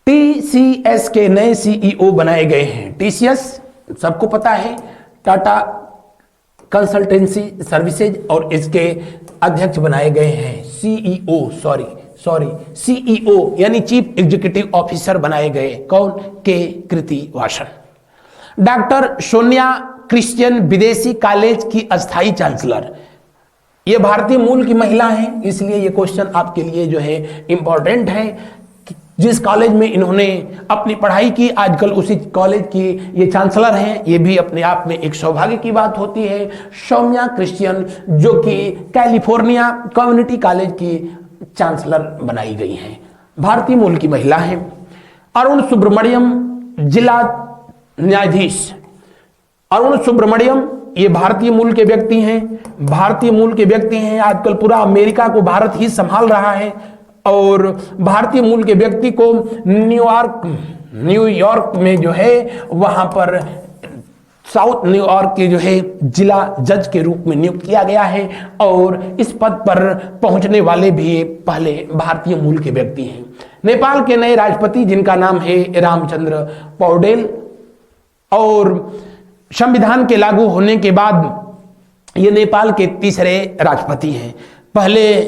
TCS के नए CEO बनाए गए हैं। TCS सबको पता है, टाटा कंसल्टेंसी सर्विसेज, और इसके अध्यक्ष बनाए गए हैं CEO यानी चीफ एग्जीक्यूटिव ऑफिसर बनाए गए कौन, के कृतिवासन। डॉक्टर सोनिया क्रिश्चियन विदेशी कॉलेज की अस्थायी चांसलर, ये भारतीय मूल की महिला हैं, इसलिए ये क्वेश्चन आपके लिए जो है इंपॉर्टेंट है। जिस कॉलेज में इन्होंने अपनी पढ़ाई की आजकल उसी कॉलेज की ये चांसलर हैं, ये भी अपने आप में एक सौभाग्य की बात होती है। सौम्या क्रिश्चियन जो कि कैलिफोर्निया कम्युनिटी कॉलेज की चांसलर बनाई गई हैं, भारतीय मूल की महिला हैं। अरुण सुब्रमण्यम जिला न्यायाधीश, अरुण सुब्रमण्यम ये भारतीय मूल के व्यक्ति हैं। आजकल पूरा अमेरिका को भारत ही संभाल रहा है और भारतीय मूल के व्यक्ति को न्यूयॉर्क में जो है वहां पर साउथ न्यूयॉर्क के जो है जिला जज के रूप में नियुक्त किया गया है और इस पद पर पहुंचने वाले भी पहले भारतीय मूल के व्यक्ति हैं। नेपाल के नए राष्ट्रपति जिनका नाम है रामचंद्र पौडेल, और संविधान के लागू होने के बाद ये नेपाल के तीसरे राष्ट्रपति हैं। पहले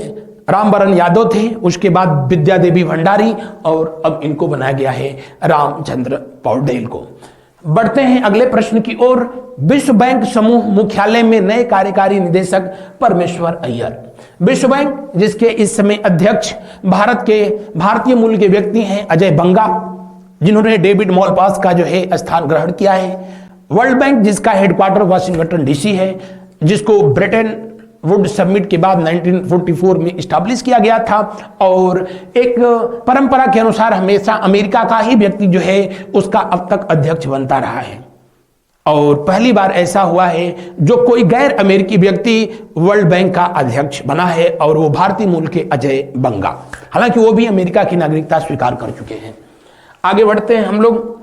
रामवरण यादव थे, उसके बाद विद्या देवी भंडारी, और अब इनको बनाया गया है रामचंद्र पौडेल को। बढ़ते हैं अगले प्रश्न की ओर। विश्व बैंक समूह मुख्यालय में नए कार्यकारी निदेशक परमेश्वर अय्यर। विश्व बैंक जिसके इस समय अध्यक्ष भारतीय मूल के व्यक्ति हैं अजय बंगा, जिन्होंने डेविड मॉलपास का जो है स्थान ग्रहण किया है। वर्ल्ड बैंक जिसका हेडक्वार्टर वाशिंगटन डीसी है, जिसको ब्रिटेन वुड समिट के बाद 1944 में स्टैब्लिश किया गया था, और एक परंपरा के अनुसार हमेशा अमेरिका का ही व्यक्ति जो है उसका अब तक अध्यक्ष बनता रहा है। और पहली बार ऐसा हुआ है जो कोई गैर अमेरिकी व्यक्ति वर्ल्ड बैंक का अध्यक्ष बना है, और वो भारतीय मूल के अजय बंगा, हालांकि वो भी अमेरिका की नागरिकता स्वीकार कर चुके हैं। आगे बढ़ते हैं हम लोग।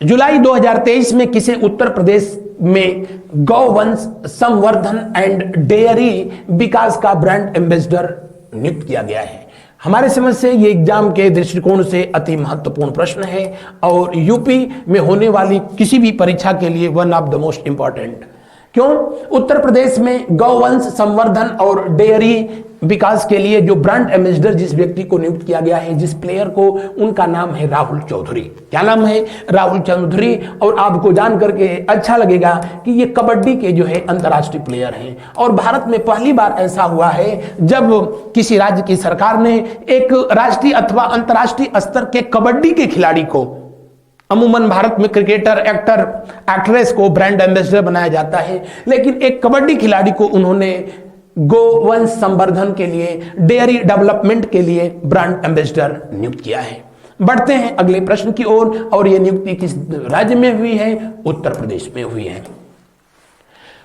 जुलाई 2023 में किसे उत्तर प्रदेश में गौवंश संवर्धन एंड डेयरी विकास का ब्रांड एम्बेसडर नियुक्त किया गया है। हमारे समझ से ये एग्जाम के दृष्टिकोण से अति महत्वपूर्ण प्रश्न है और यूपी में होने वाली किसी भी परीक्षा के लिए one of the most important. क्यों? उत्तर प्रदेश में गौवंश संवर्धन और डेयरी विकास के लिए जो ब्रांड एम्बेसडर जिस व्यक्ति को नियुक्त किया गया है, जिस प्लेयर को, उनका नाम है राहुल चौधरी। क्या नाम है? राहुल चौधरी। और आपको जान करके अच्छा लगेगा कि ये कबड्डी के जो है अंतर्राष्ट्रीय प्लेयर हैं और भारत में पहली बार ऐसा हुआ है जब किसी राज्य की सरकार ने एक राष्ट्रीय अथवा अंतर्राष्ट्रीय स्तर के कबड्डी के खिलाड़ी को, अमूमन भारत में क्रिकेटर, एक्टर, एक्ट्रेस को ब्रांड एम्बेसडर बनाया जाता है, लेकिन एक कबड्डी खिलाड़ी को उन्होंने गोवंश संवर्धन के लिए, डेयरी डेवलपमेंट के लिए ब्रांड एम्बेसडर नियुक्त किया है। बढ़ते हैं अगले प्रश्न की ओर और यह नियुक्ति किस राज्य में हुई है? उत्तर प्रदेश में हुई है।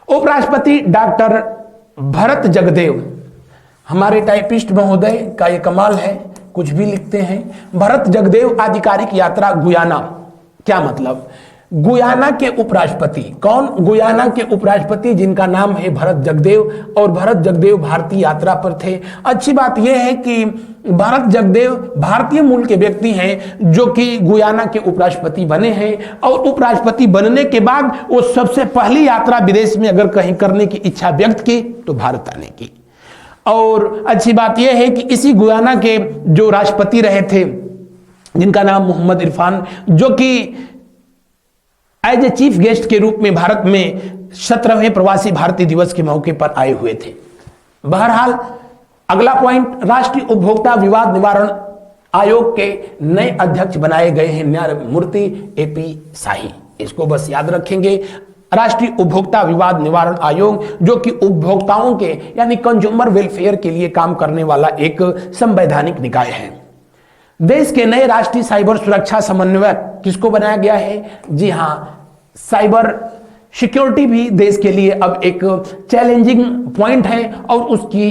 उपराष्ट्रपति डॉक्टर भरत जगदेव, हमारे टाइपिस्ट महोदय का यह कमाल है, कुछ भी लिखते हैं। भरत जगदेव आधिकारिक यात्रा गुयाना। क्या मतलब? गुयाना के उपराष्ट्रपति। कौन? गुयाना के उपराष्ट्रपति जिनका नाम है भरत जगदेव, और भरत जगदेव भारतीय यात्रा पर थे। अच्छी बात यह है कि भरत जगदेव भारतीय मूल के व्यक्ति हैं जो कि गुयाना के उपराष्ट्रपति बने हैं और उपराष्ट्रपति बनने के बाद वो सबसे पहली यात्रा विदेश में अगर कहीं करने की इच्छा व्यक्त की तो भारत आने की। और अच्छी बात यह है कि इसी गुयाना के जो राष्ट्रपति रहे थे जिनका नाम मोहम्मद इरफान, जो कि एज ए चीफ गेस्ट के रूप में भारत में 17वें प्रवासी भारतीय दिवस के मौके पर आए हुए थे। बहरहाल अगला पॉइंट, राष्ट्रीय उपभोक्ता विवाद निवारण आयोग के नए अध्यक्ष बनाए गए हैं न्यायमूर्ति एपी शाही। इसको बस याद रखेंगे। राष्ट्रीय उपभोक्ता विवाद निवारण आयोग जो कि उपभोक्ताओं के यानी कंज्यूमर वेलफेयर के लिए काम करने वाला एक संवैधानिक निकाय है। देश के नए राष्ट्रीय साइबर सुरक्षा समन्वयक किसको बनाया गया है? जी हां, साइबर सिक्योरिटी भी देश के लिए अब एक चैलेंजिंग पॉइंट है और उसकी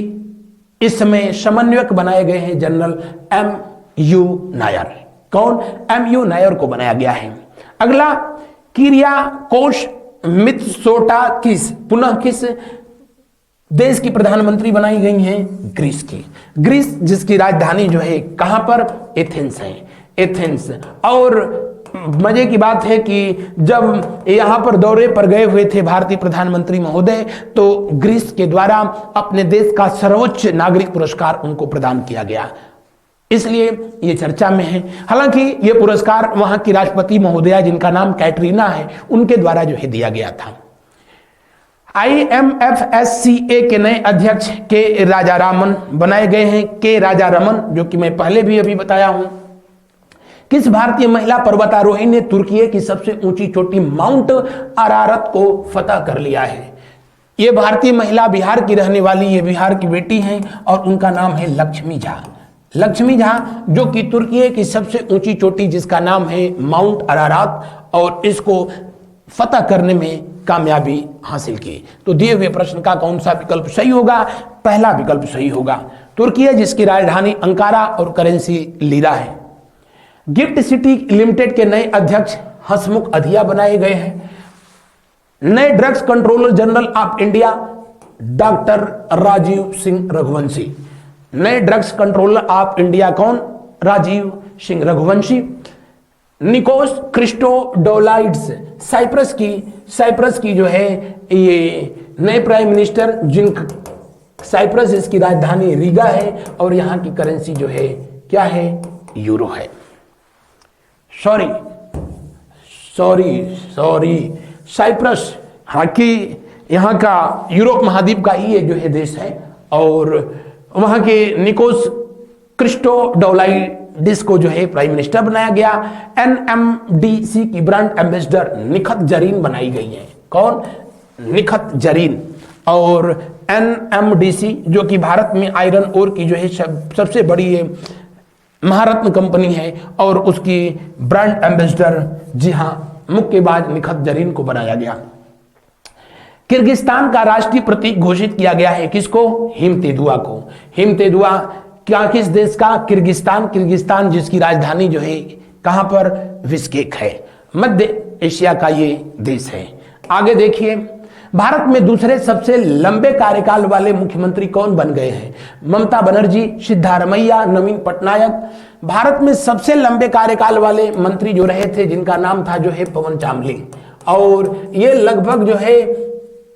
इस समय समन्वयक बनाए गए हैं जनरल एम.यू. नायर। कौन? एम.यू. नायर को बनाया गया है। अगला, किरियाकोस मित्सोटाकिस पुनः किस देश की प्रधानमंत्री बनाई गई हैं? ग्रीस की। ग्रीस जिसकी राजधानी जो है कहां पर? एथेंस है, एथेंस। और मजे की बात है कि जब यहां पर दौरे पर गए हुए थे भारतीय प्रधानमंत्री महोदय, तो ग्रीस के द्वारा अपने देश का सर्वोच्च नागरिक पुरस्कार उनको प्रदान किया गया, इसलिए ये चर्चा में है। हालांकि ये पुरस्कार वहां की राष्ट्रपति महोदया जिनका नाम कैटरीना है उनके द्वारा जो है दिया गया था। IMFSCA के नए अध्यक्ष के राजारामन बनाए गए हैं। के राजारमन, जो कि मैं पहले भी अभी बताया हूं। किस भारतीय महिला पर्वतारोही ने तुर्की की सबसे ऊंची चोटी माउंट अरारत को फतह कर लिया है? ये भारतीय महिला बिहार की रहने वाली, ये बिहार की बेटी हैं और उनका नाम है लक्ष्मी झा। लक्ष्मी झा जो कि तुर्की की सबसे ऊंची चोटी जिसका नाम है माउंट अरारात, और इसको फतह करने में कामयाबी हासिल की। तो दिए हुए प्रश्न का कौन सा विकल्प सही होगा? पहला विकल्प सही होगा। तुर्की जिसकी राजधानी अंकारा और करेंसी लीरा है। गिफ्ट सिटी लिमिटेड के नए अध्यक्ष हसमुख अधिया बनाए गए हैं। नए Drugs Controller General of India doctor Rajeev Singh Raghuvanshi. नए ड्रग्स कंट्रोलर ऑफ इंडिया कौन? Rajeev Singh Raghuvanshi. Nikos Christodoulides Cyprus की जो है ये नए प्राइम मिनिस्टर, जिन साइप्रस इसकी राजधानी रीगा है और यहां की करेंसी जो है क्या है? यूरो है। सॉरी साइप्रस हालांकि यहां का यूरोप महाद्वीप का ही जो है देश है और वहां के निकोस क्रिस्टोडोलाइडिस को जो है प्राइम मिनिस्टर बनाया गया। NMDC की ब्रांड एम्बेसडर निखत जरीन बनाई गई है। कौन? निखत जरीन। और NMDC जो कि भारत में आयरन ओर की जो है सबसे बड़ी महारत्न कंपनी है और उसकी ब्रांड एम्बेसडर जी हां मुक्केबाज निखत जरीन को बनाया गया। किर्गिस्तान का राष्ट्रीय प्रतीक घोषित किया गया है किसको? हिमतेंदुआ को। हिमतेंदुआ क्या किस देश का? किर्गिस्तान जिसकी राजधानी जो है कहां पर? बिश्केक है। मध्य एशिया का ये देश है। आगे देखिए, भारत में दूसरे सबसे लंबे कार्यकाल वाले मुख्यमंत्री कौन बन गए हैं? ममता बनर्जी, सिद्धारमैया, नवीन पटनायक। भारत में सबसे लंबे कार्यकाल वाले मंत्री जो रहे थे, जिनका नाम था जो है पवन चामलिंग, और ये लगभग जो है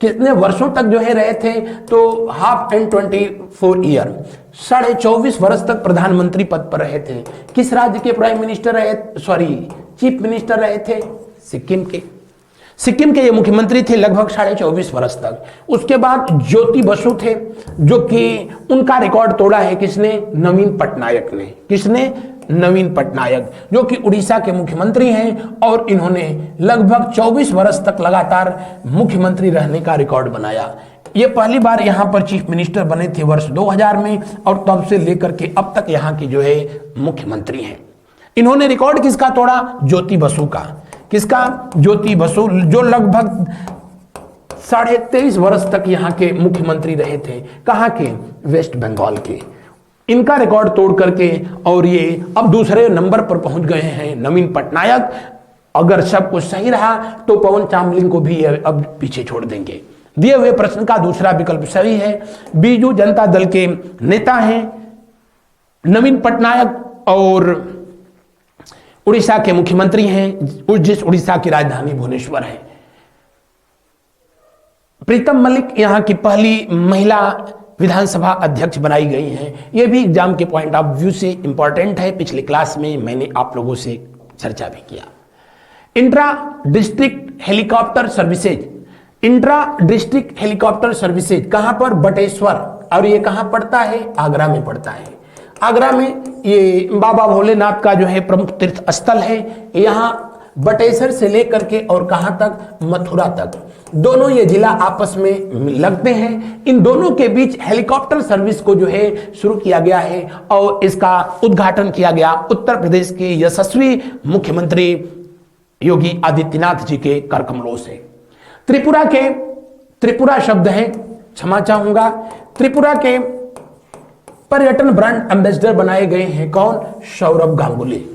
कितने वर्षों तक जो है रहे थे? तो हाफ एंड 24 ईयर, 24.5 वर्ष तक प्रधानमंत्री पद पर रहे थे। किस राज्य के प्राइम मिनिस्टर रहे, चीफ मिनिस्टर रहे थे? सिक्किम के ये मुख्यमंत्री थे लगभग 24.5 वर्ष तक। उसके बाद ज्योति बसु थे, जो कि उनका रिकॉर्ड तोड़ा है किसने? नवीन पटनायक ने। किसने? नवीन पटनायक, जो कि उड़ीसा के मुख्यमंत्री हैं, और इन्होंने लगभग 24 वर्ष तक लगातार मुख्यमंत्री रहने का रिकॉर्ड बनाया। ये पहली बार यहाँ पर चीफ मिनिस्टर बने थे वर्ष 2000 में, और तब से लेकर के अब तक यहाँ के जो है मुख्यमंत्री हैं। इन्होंने रिकॉर्ड किसका तोड़ा? ज्योति बसु का। किसका? ज्योति बसु, जो लगभग 23.5 वर्ष तक यहाँ के मुख्यमंत्री रहे थे। कहाँ के? वेस्ट बंगाल के। इनका रिकॉर्ड तोड़ करके और ये अब दूसरे नंबर पर पहुंच गए हैं नवीन पटनायक। अगर सब कुछ सही रहा तो पवन चामलिंग को भी अब पीछे छोड़ देंगे। दिए हुए प्रश्न का दूसरा विकल्प सही है। बीजू जनता दल के नेता हैं नवीन पटनायक, और उड़ीसा के मुख्यमंत्री हैं, जिस उड़ीसा की राजधानी भुवनेश्वर है। प्रीतम मलिक यहाँ की पहली महिला विधानसभा अध्यक्ष बनाई गई हैं। यह भी एग्जाम के पॉइंट ऑफ व्यू से इंपॉर्टेंट है। पिछले क्लास में मैंने आप लोगों से चर्चा भी किया। Intra district helicopter services, intra district helicopter services कहां पर? बटेश्वर, और ये कहां पड़ता है? आगरा में पड़ता है। आगरा में ये बाबा भोलेनाथ का जो है प्रमुख तीर्थ स्थल है। यहाँ बटेश्वर से लेकर के और कहां तक? मथुरा तक। दोनों ये जिला आपस में लगते हैं। इन दोनों के बीच हेलीकॉप्टर सर्विस को जो है शुरू किया गया है, और इसका उद्घाटन किया गया उत्तर प्रदेश के यशस्वी मुख्यमंत्री योगी आदित्यनाथ जी के कर कमलों से। त्रिपुरा शब्द है, क्षमा चाहूंगा, त्रिपुरा के पर्यटन ब्रांड एम्बेसडर बनाए गए हैं कौन? सौरभ गांगुली।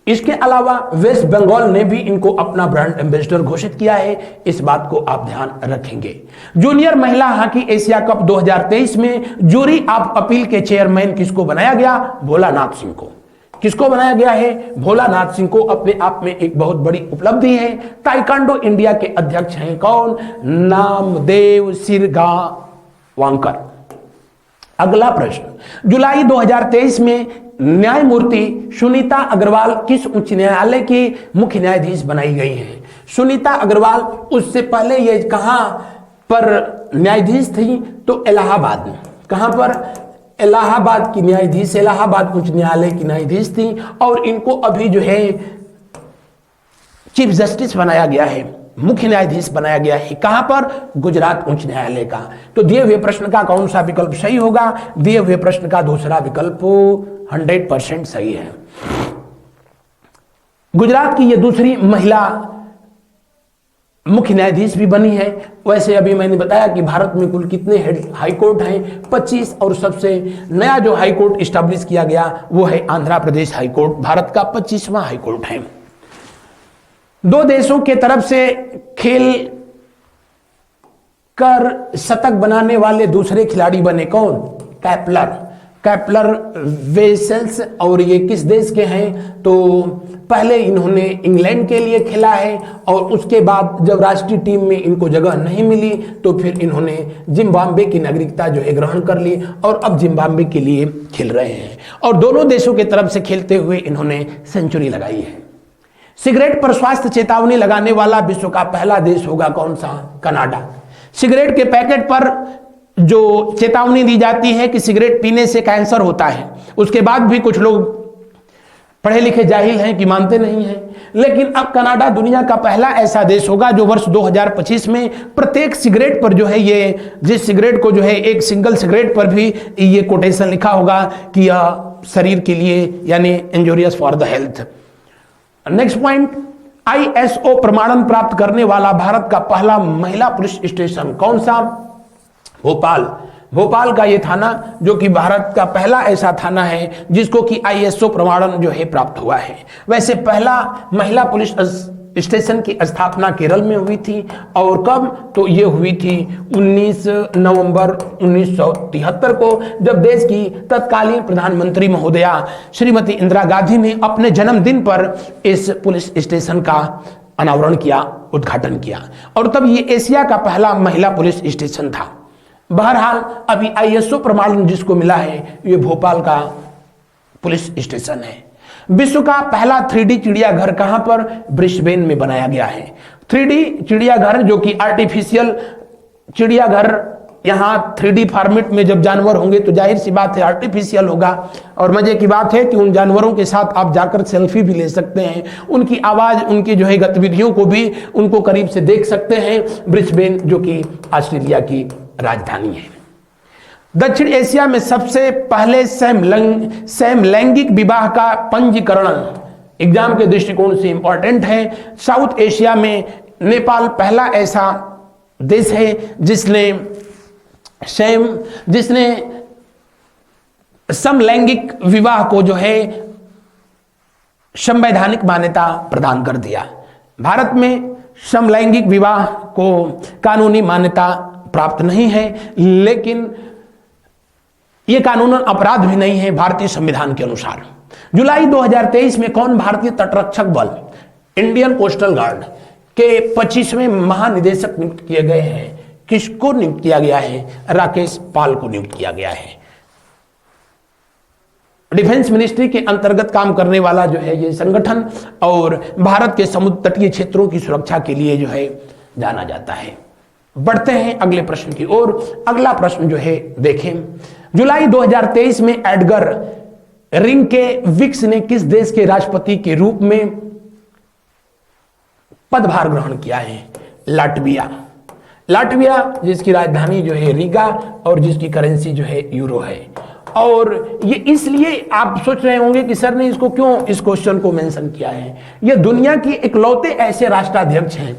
इसके अलावा वेस्ट बंगाल ने भी इनको अपना ब्रांड एम्बेसडर घोषित किया है। इस बात को आप ध्यान रखेंगे। जूनियर महिला हॉकी एशिया कप 2023 में जूरी ऑफ अपील के चेयरमैन किसको बनाया गया? भोलानाथ सिंह को। किसको बनाया गया है? भोलानाथ सिंह को। अपने आप में एक बहुत बड़ी उपलब्धि है। ताइक्वांडो इंडिया के अध्यक्ष हैं कौन? नामदेव सिरगावांकर। अगला प्रश्न, जुलाई 2023 में न्यायमूर्ति सुनीता अग्रवाल किस उच्च न्यायालय की मुख्य न्यायाधीश बनाई गई हैं? सुनीता अग्रवाल उससे पहले ये कहां पर न्यायाधीश थी? तो इलाहाबाद में। कहां पर? इलाहाबाद की न्यायाधीश, इलाहाबाद उच्च न्यायालय की न्यायाधीश थी, और इनको अभी जो है चीफ जस्टिस बनाया गया है, मुख्य न्यायाधीश बनाया गया है। कहां पर? गुजरात उच्च न्यायालय का। तो दिए हुए प्रश्न का कौन सा विकल्प सही होगा? दिए हुए प्रश्न का दूसरा विकल्प 100% सही है। गुजरात की यह दूसरी महिला मुख्य न्यायाधीश भी बनी है। वैसे अभी मैंने बताया कि भारत में कुल कितने हाई कोर्ट हैं? 25, और सबसे नया जो हाई कोर्ट इस्टेब्लिश किया गया वो है आंध्र प्रदेश हाई कोर्ट। भारत का 25वां हाई कोर्ट है। दो देशों के तरफ से खेल कर शतक बनाने वाले दूसरे खिलाड़ी बने कौन? कैपलर वेसल्स। और ये किस देश के हैं? तो पहले इन्होंने इंग्लैंड के लिए खेला है, और उसके बाद जब राष्ट्रीय टीम में इनको जगह नहीं मिली तो फिर इन्होंने जिम्बाब्वे की नागरिकता जो है ग्रहण कर ली, और अब जिम्बाब्वे के लिए खेल रहे हैं। और दोनों देशों की तरफ से खेलते हुए इन्होंने सेंचुरी लगाई है। सिगरेट पर स्वास्थ्य चेतावनी लगाने वाला विश्व का पहला देश होगा कौन सा? कनाडा। सिगरेट के पैकेट पर जो चेतावनी दी जाती है कि सिगरेट पीने से कैंसर होता है, उसके बाद भी कुछ लोग पढ़े लिखे जाहिल हैं कि मानते नहीं हैं। लेकिन अब कनाडा दुनिया का पहला ऐसा देश होगा जो वर्ष 2025 में प्रत्येक सिगरेट पर जो है ये, जिस सिगरेट को जो है एक सिंगल सिगरेट पर भी ये कोटेशन लिखा होगा कि यह शरीर के लिए यानी injurious for the health. Next point, ISO प्रमाणन प्राप्त करने वाला भारत का पहला महिला पुलिस स्टेशन कौन सा? भोपाल का ये थाना जो कि भारत का पहला ऐसा थाना है जिसको कि ISO प्रमाणन जो है प्राप्त हुआ है। वैसे पहला महिला पुलिस स्टेशन की स्थापना केरल में हुई थी। और कब? तो ये हुई थी 19 नवंबर 1973 को, जब देश की तत्कालीन प्रधानमंत्री महोदया श्रीमती इंदिरा गांधी ने अपने जन्मदिन पर इस पुलिस स्टेशन का अनावरण किया, उद्घाटन किया। और तब ये एशिया का पहला महिला पुलिस स्टेशन था। बहरहाल अभी ISO प्रमाण जिसको मिला है, ये भोपाल का पुलिस स्टेशन है। विश्व का पहला 3D चिड़ियाघर कहां पर? ब्रिस्बेन में बनाया गया है। 3D चिड़ियाघर, जो कि आर्टिफिशियल चिड़ियाघर, यहां 3D फॉर्मेट में जब जानवर होंगे तो जाहिर सी बात है आर्टिफिशियल होगा। और मजे की बात है कि उन जानवरों के साथ आप जाकर सेल्फी भी ले सकते हैं, उनकी आवाज, उनकी जो है गतिविधियों को भी उनको करीब से देख सकते हैं। ब्रिस्बेन जो कि ऑस्ट्रेलिया की राजधानी है। दक्षिण एशिया में सबसे पहले समलैंगिक विवाह का पंजीकरण एग्जाम के दृष्टिकोण से इंपॉर्टेंट है। साउथ एशिया में नेपाल पहला ऐसा देश है जिसने समलैंगिक विवाह को जो है संवैधानिक मान्यता प्रदान कर दिया। भारत में समलैंगिक विवाह को कानूनी मान्यता प्राप्त नहीं है, लेकिन यह कानूनन अपराध भी नहीं है भारतीय संविधान के अनुसार। जुलाई 2023 में कौन भारतीय तटरक्षक बल इंडियन कोस्टल गार्ड के 25वें महानिदेशक नियुक्त किए गए हैं? किसको नियुक्त किया गया है? राकेश पाल को नियुक्त किया गया है। डिफेंस मिनिस्ट्री के अंतर्गत काम करने वाला जो है ये संगठन, और भारत के समुद्र तटीय क्षेत्रों की सुरक्षा के लिए जो है जाना जाता है। बढ़ते हैं अगले प्रश्न की ओर। अगला प्रश्न जो है देखें, जुलाई 2023 में एडगर रिंकेविक्स ने किस देश के राष्ट्रपति के रूप में पदभार ग्रहण किया है? लाटविया। लाटविया जिसकी राजधानी जो है रीगा और जिसकी करेंसी जो है यूरो है। और ये इसलिए आप सोच रहे होंगे कि सर ने इसको क्यों इस क्वेश्चन को मेंशन किया है। ये दुनिया की इकलौते ऐसे राष्ट्राध्यक्ष हैं,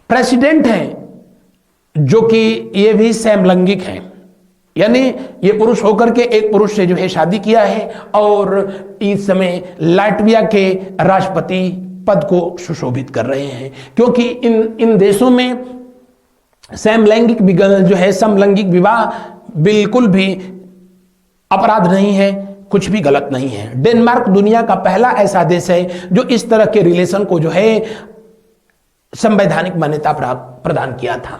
प्रेसिडेंट हैं, जो कि ये भी समलैंगिक हैं, यानी ये पुरुष होकर के एक पुरुष से जो है शादी किया है। और इस समय लाटविया के राष्ट्रपति पद को सुशोभित कर रहे हैं, क्योंकि इन देशों में समलैंगिक विवाह बिल्कुल भी अपराध नहीं है, कुछ भी गलत नहीं है। डेनमार्क दुनिया का पहला ऐसा देश है जो इस तरह के रिलेशन को जो है संवैधानिक मान्यता प्रदान किया था।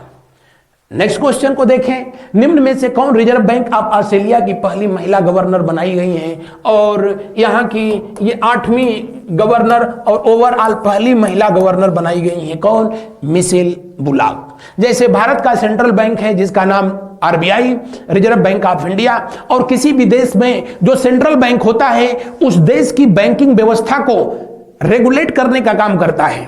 नेक्स्ट क्वेश्चन को देखें, निम्न में से कौन रिजर्व बैंक ऑफ ऑस्ट्रेलिया की पहली महिला गवर्नर बनाई गई हैं? और यहाँ की ये 8वीं गवर्नर और ओवरऑल पहली महिला गवर्नर बनाई गई हैं। कौन? मिशेल बुलाक। जैसे भारत का सेंट्रल बैंक है जिसका नाम RBI, reserve bank of India, और किसी भी देश में जो सेंट्रल बैंक होता है उस देश की बैंकिंग व्यवस्था को रेगुलेट करने का काम करता है।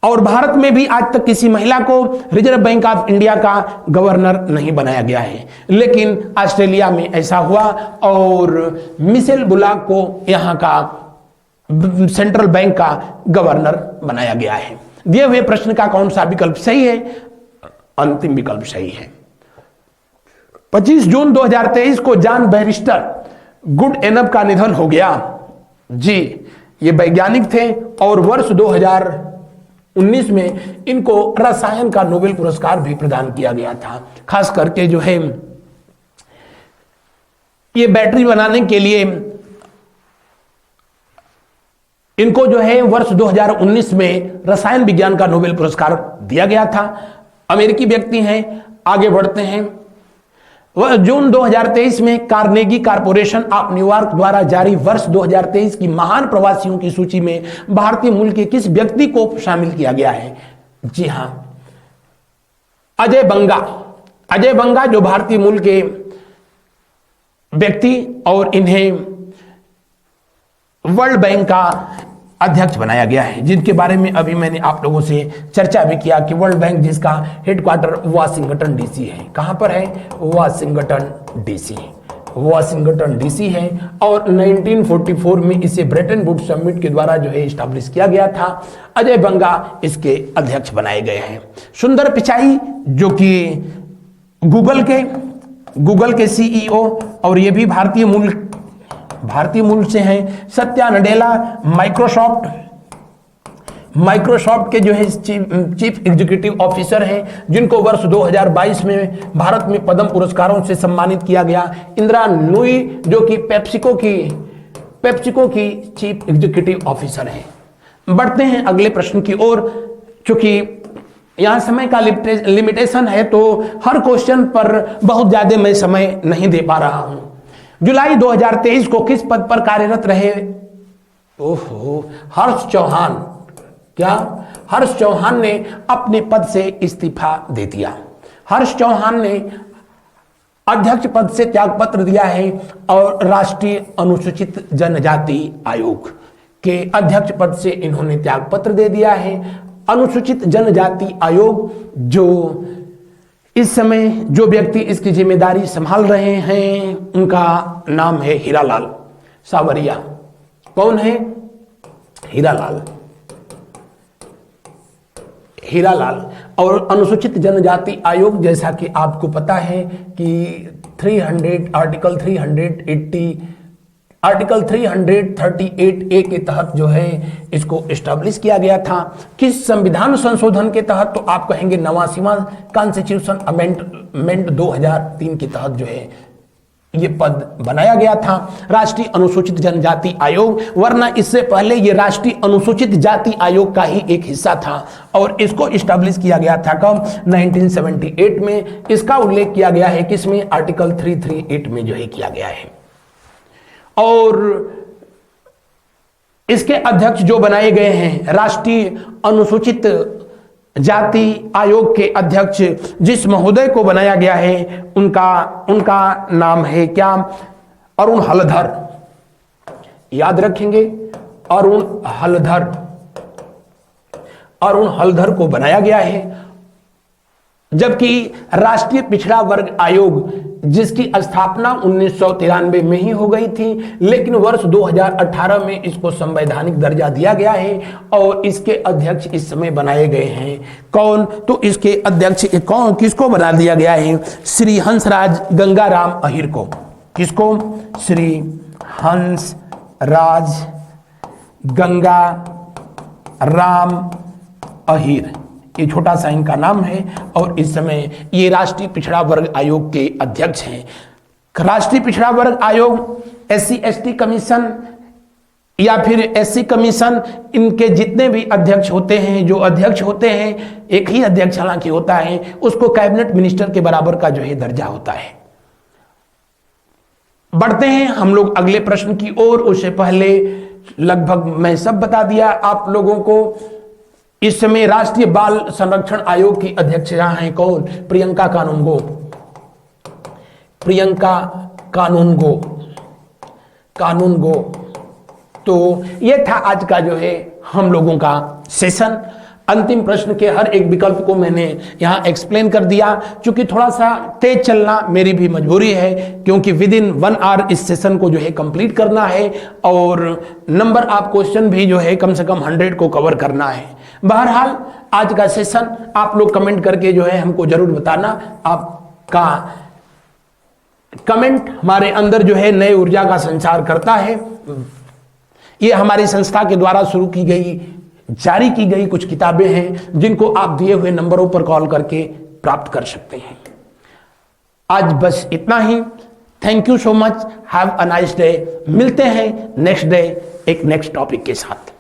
और भारत में भी आज तक किसी महिला को रिजर्व बैंक ऑफ इंडिया का गवर्नर नहीं बनाया गया है, लेकिन ऑस्ट्रेलिया में ऐसा हुआ और मिशेल बुलाक को यहां का सेंट्रल बैंक का गवर्नर बनाया गया है। दिए हुए प्रश्न का कौन सा विकल्प सही है? अंतिम विकल्प सही है। 25 जून 2023 को जॉन बैरिस्टर गुडएनफ का निधन हो गया। जी, ये वैज्ञानिक थे और वर्ष 2019 में इनको रसायन का नोबेल पुरस्कार भी प्रदान किया गया था। खास करके जो है ये बैटरी बनाने के लिए इनको जो है वर्ष 2019 में रसायन विज्ञान का नोबेल पुरस्कार दिया गया था। अमेरिकी व्यक्ति हैं। आगे बढ़ते हैं। जून 2023 में कार्नेगी कॉर्पोरेशन ऑफ न्यूयॉर्क द्वारा जारी वर्ष 2023 की महान प्रवासियों की सूची में भारतीय मूल के किस व्यक्ति को शामिल किया गया है? जी हां, अजय बंगा। अजय बंगा जो भारतीय मूल के व्यक्ति और इन्हें वर्ल्ड बैंक का अध्यक्ष बनाया गया है, जिनके बारे में अभी मैंने आप लोगों से चर्चा भी किया कि वर्ल्ड बैंक जिसका हेडक्वार्टर वाशिंगटन डीसी है। कहां पर है? Washington DC. वाशिंगटन डीसी है और 1944 में इसे ब्रेटन वुड्स समिट के द्वारा जो है एस्टैब्लिश किया गया था। अजय बंगा इसके अध्यक्ष बनाए गए हैं। सुंदर पिचाई जो कि गूगल के CEO और ये भी भारतीय मूल से हैं। सत्या नडेला माइक्रोसॉफ्ट माइक्रोसॉफ्ट के जो है चीफ एग्जीक्यूटिव ऑफिसर हैं, जिनको वर्ष 2022 में भारत में पद्म पुरस्कारों से सम्मानित किया गया। इंदिरा नूई जो कि पेप्सिको की चीफ एग्जीक्यूटिव ऑफिसर हैं। बढ़ते हैं अगले प्रश्न की ओर। चूंकि यहां समय का लिमिटेशन है तो हर क्वेश्चन पर बहुत ज्यादा मैं समय नहीं दे पा रहा हूं। जुलाई 2023 को किस पद पर कार्यरत रहे? ओहो, हर्ष चौहान। क्या हर्ष चौहान ने अपने पद से इस्तीफा दे दिया? हर्ष चौहान ने अध्यक्ष पद से त्यागपत्र दिया है और राष्ट्रीय अनुसूचित जनजाति आयोग के अध्यक्ष पद से इन्होंने त्यागपत्र दे दिया है। अनुसूचित जनजाति आयोग, जो इस समय जो व्यक्ति इसकी जिम्मेदारी संभाल रहे हैं उनका नाम है हीरालाल सावरिया। कौन है? हीरालाल। और अनुसूचित जनजाति आयोग, जैसा कि आपको पता है कि आर्टिकल 338 ए के तहत जो है इसको एस्टैब्लिश किया गया था। किस संविधान संशोधन के तहत? तो आप कहेंगे 89वां कॉन्स्टिट्यूशन अमेंडमेंट 2003 के तहत जो है ये पद बनाया गया था, राष्ट्रीय अनुसूचित जनजाति आयोग। वरना इससे पहले ये राष्ट्रीय अनुसूचित जाति आयोग का ही एक हिस्सा था और इसको एस्टैब्लिश किया गया था कब? 1978 में। इसका उल्लेख किया गया है किसमें? आर्टिकल 338 में जो है किया गया है। और इसके अध्यक्ष जो बनाए गए हैं, राष्ट्रीय अनुसूचित जाति आयोग के अध्यक्ष जिस महोदय को बनाया गया है उनका नाम है क्या? अरुण हलधर। याद रखेंगे, अरुण हलधर को बनाया गया है। जबकि राष्ट्रीय पिछड़ा वर्ग आयोग, जिसकी स्थापना 1993 में ही हो गई थी, लेकिन वर्ष 2018 में इसको संवैधानिक दर्जा दिया गया है और इसके अध्यक्ष इस समय बनाए गए हैं कौन? तो इसके अध्यक्ष किसको बना दिया गया है? श्री हंसराज गंगाराम अहिर को। किसको? श्री हंसराज गंगा राम अहिर, ये छोटा सा इनका नाम है और इस समय ये राष्ट्रीय पिछड़ा वर्ग आयोग के अध्यक्ष हैं। राष्ट्रीय पिछड़ा वर्ग आयोग, SC/ST कमीशन या फिर SC कमीशन, इनके जितने भी अध्यक्ष होते हैं, जो अध्यक्ष होते हैं, एक ही अध्यक्ष हालांकि होता है, उसको कैबिनेट मिनिस्टर के बराबर का जो है दर्जा होता है। बढ़ते हैं हम लोग अगले प्रश्न की ओर। उससे पहले लगभग मैं सब बता दिया आप लोगों को। इस समय राष्ट्रीय बाल संरक्षण आयोग की अध्यक्ष हैं कौन? प्रियंका कानूनगो। तो ये था आज का जो है हम लोगों का सेशन। अंतिम प्रश्न के हर एक विकल्प को मैंने यहाँ एक्सप्लेन कर दिया। चूंकि थोड़ा सा तेज चलना मेरी भी मजबूरी है, क्योंकि विद इन 1 आवर इस सेशन को जो है कंप्लीट करना है और नंबर ऑफ क्वेश्चन भी जो है कम से कम 100 को कवर करना है। बहरहाल आज का सेशन आप लोग कमेंट करके जो है हमको जरूर बताना। आपका कमेंट हमारे अंदर जो है नई ऊर्जा का संचार करता है। ये हमारी संस्था के द्वारा शुरू की गई, जारी की गई कुछ किताबें हैं जिनको आप दिए हुए नंबरों पर कॉल करके प्राप्त कर सकते हैं। आज बस इतना ही। Thank you so much. Have a nice day. मिलते हैं नेक्स्ट डे एक नेक्स्ट टॉपिक के साथ।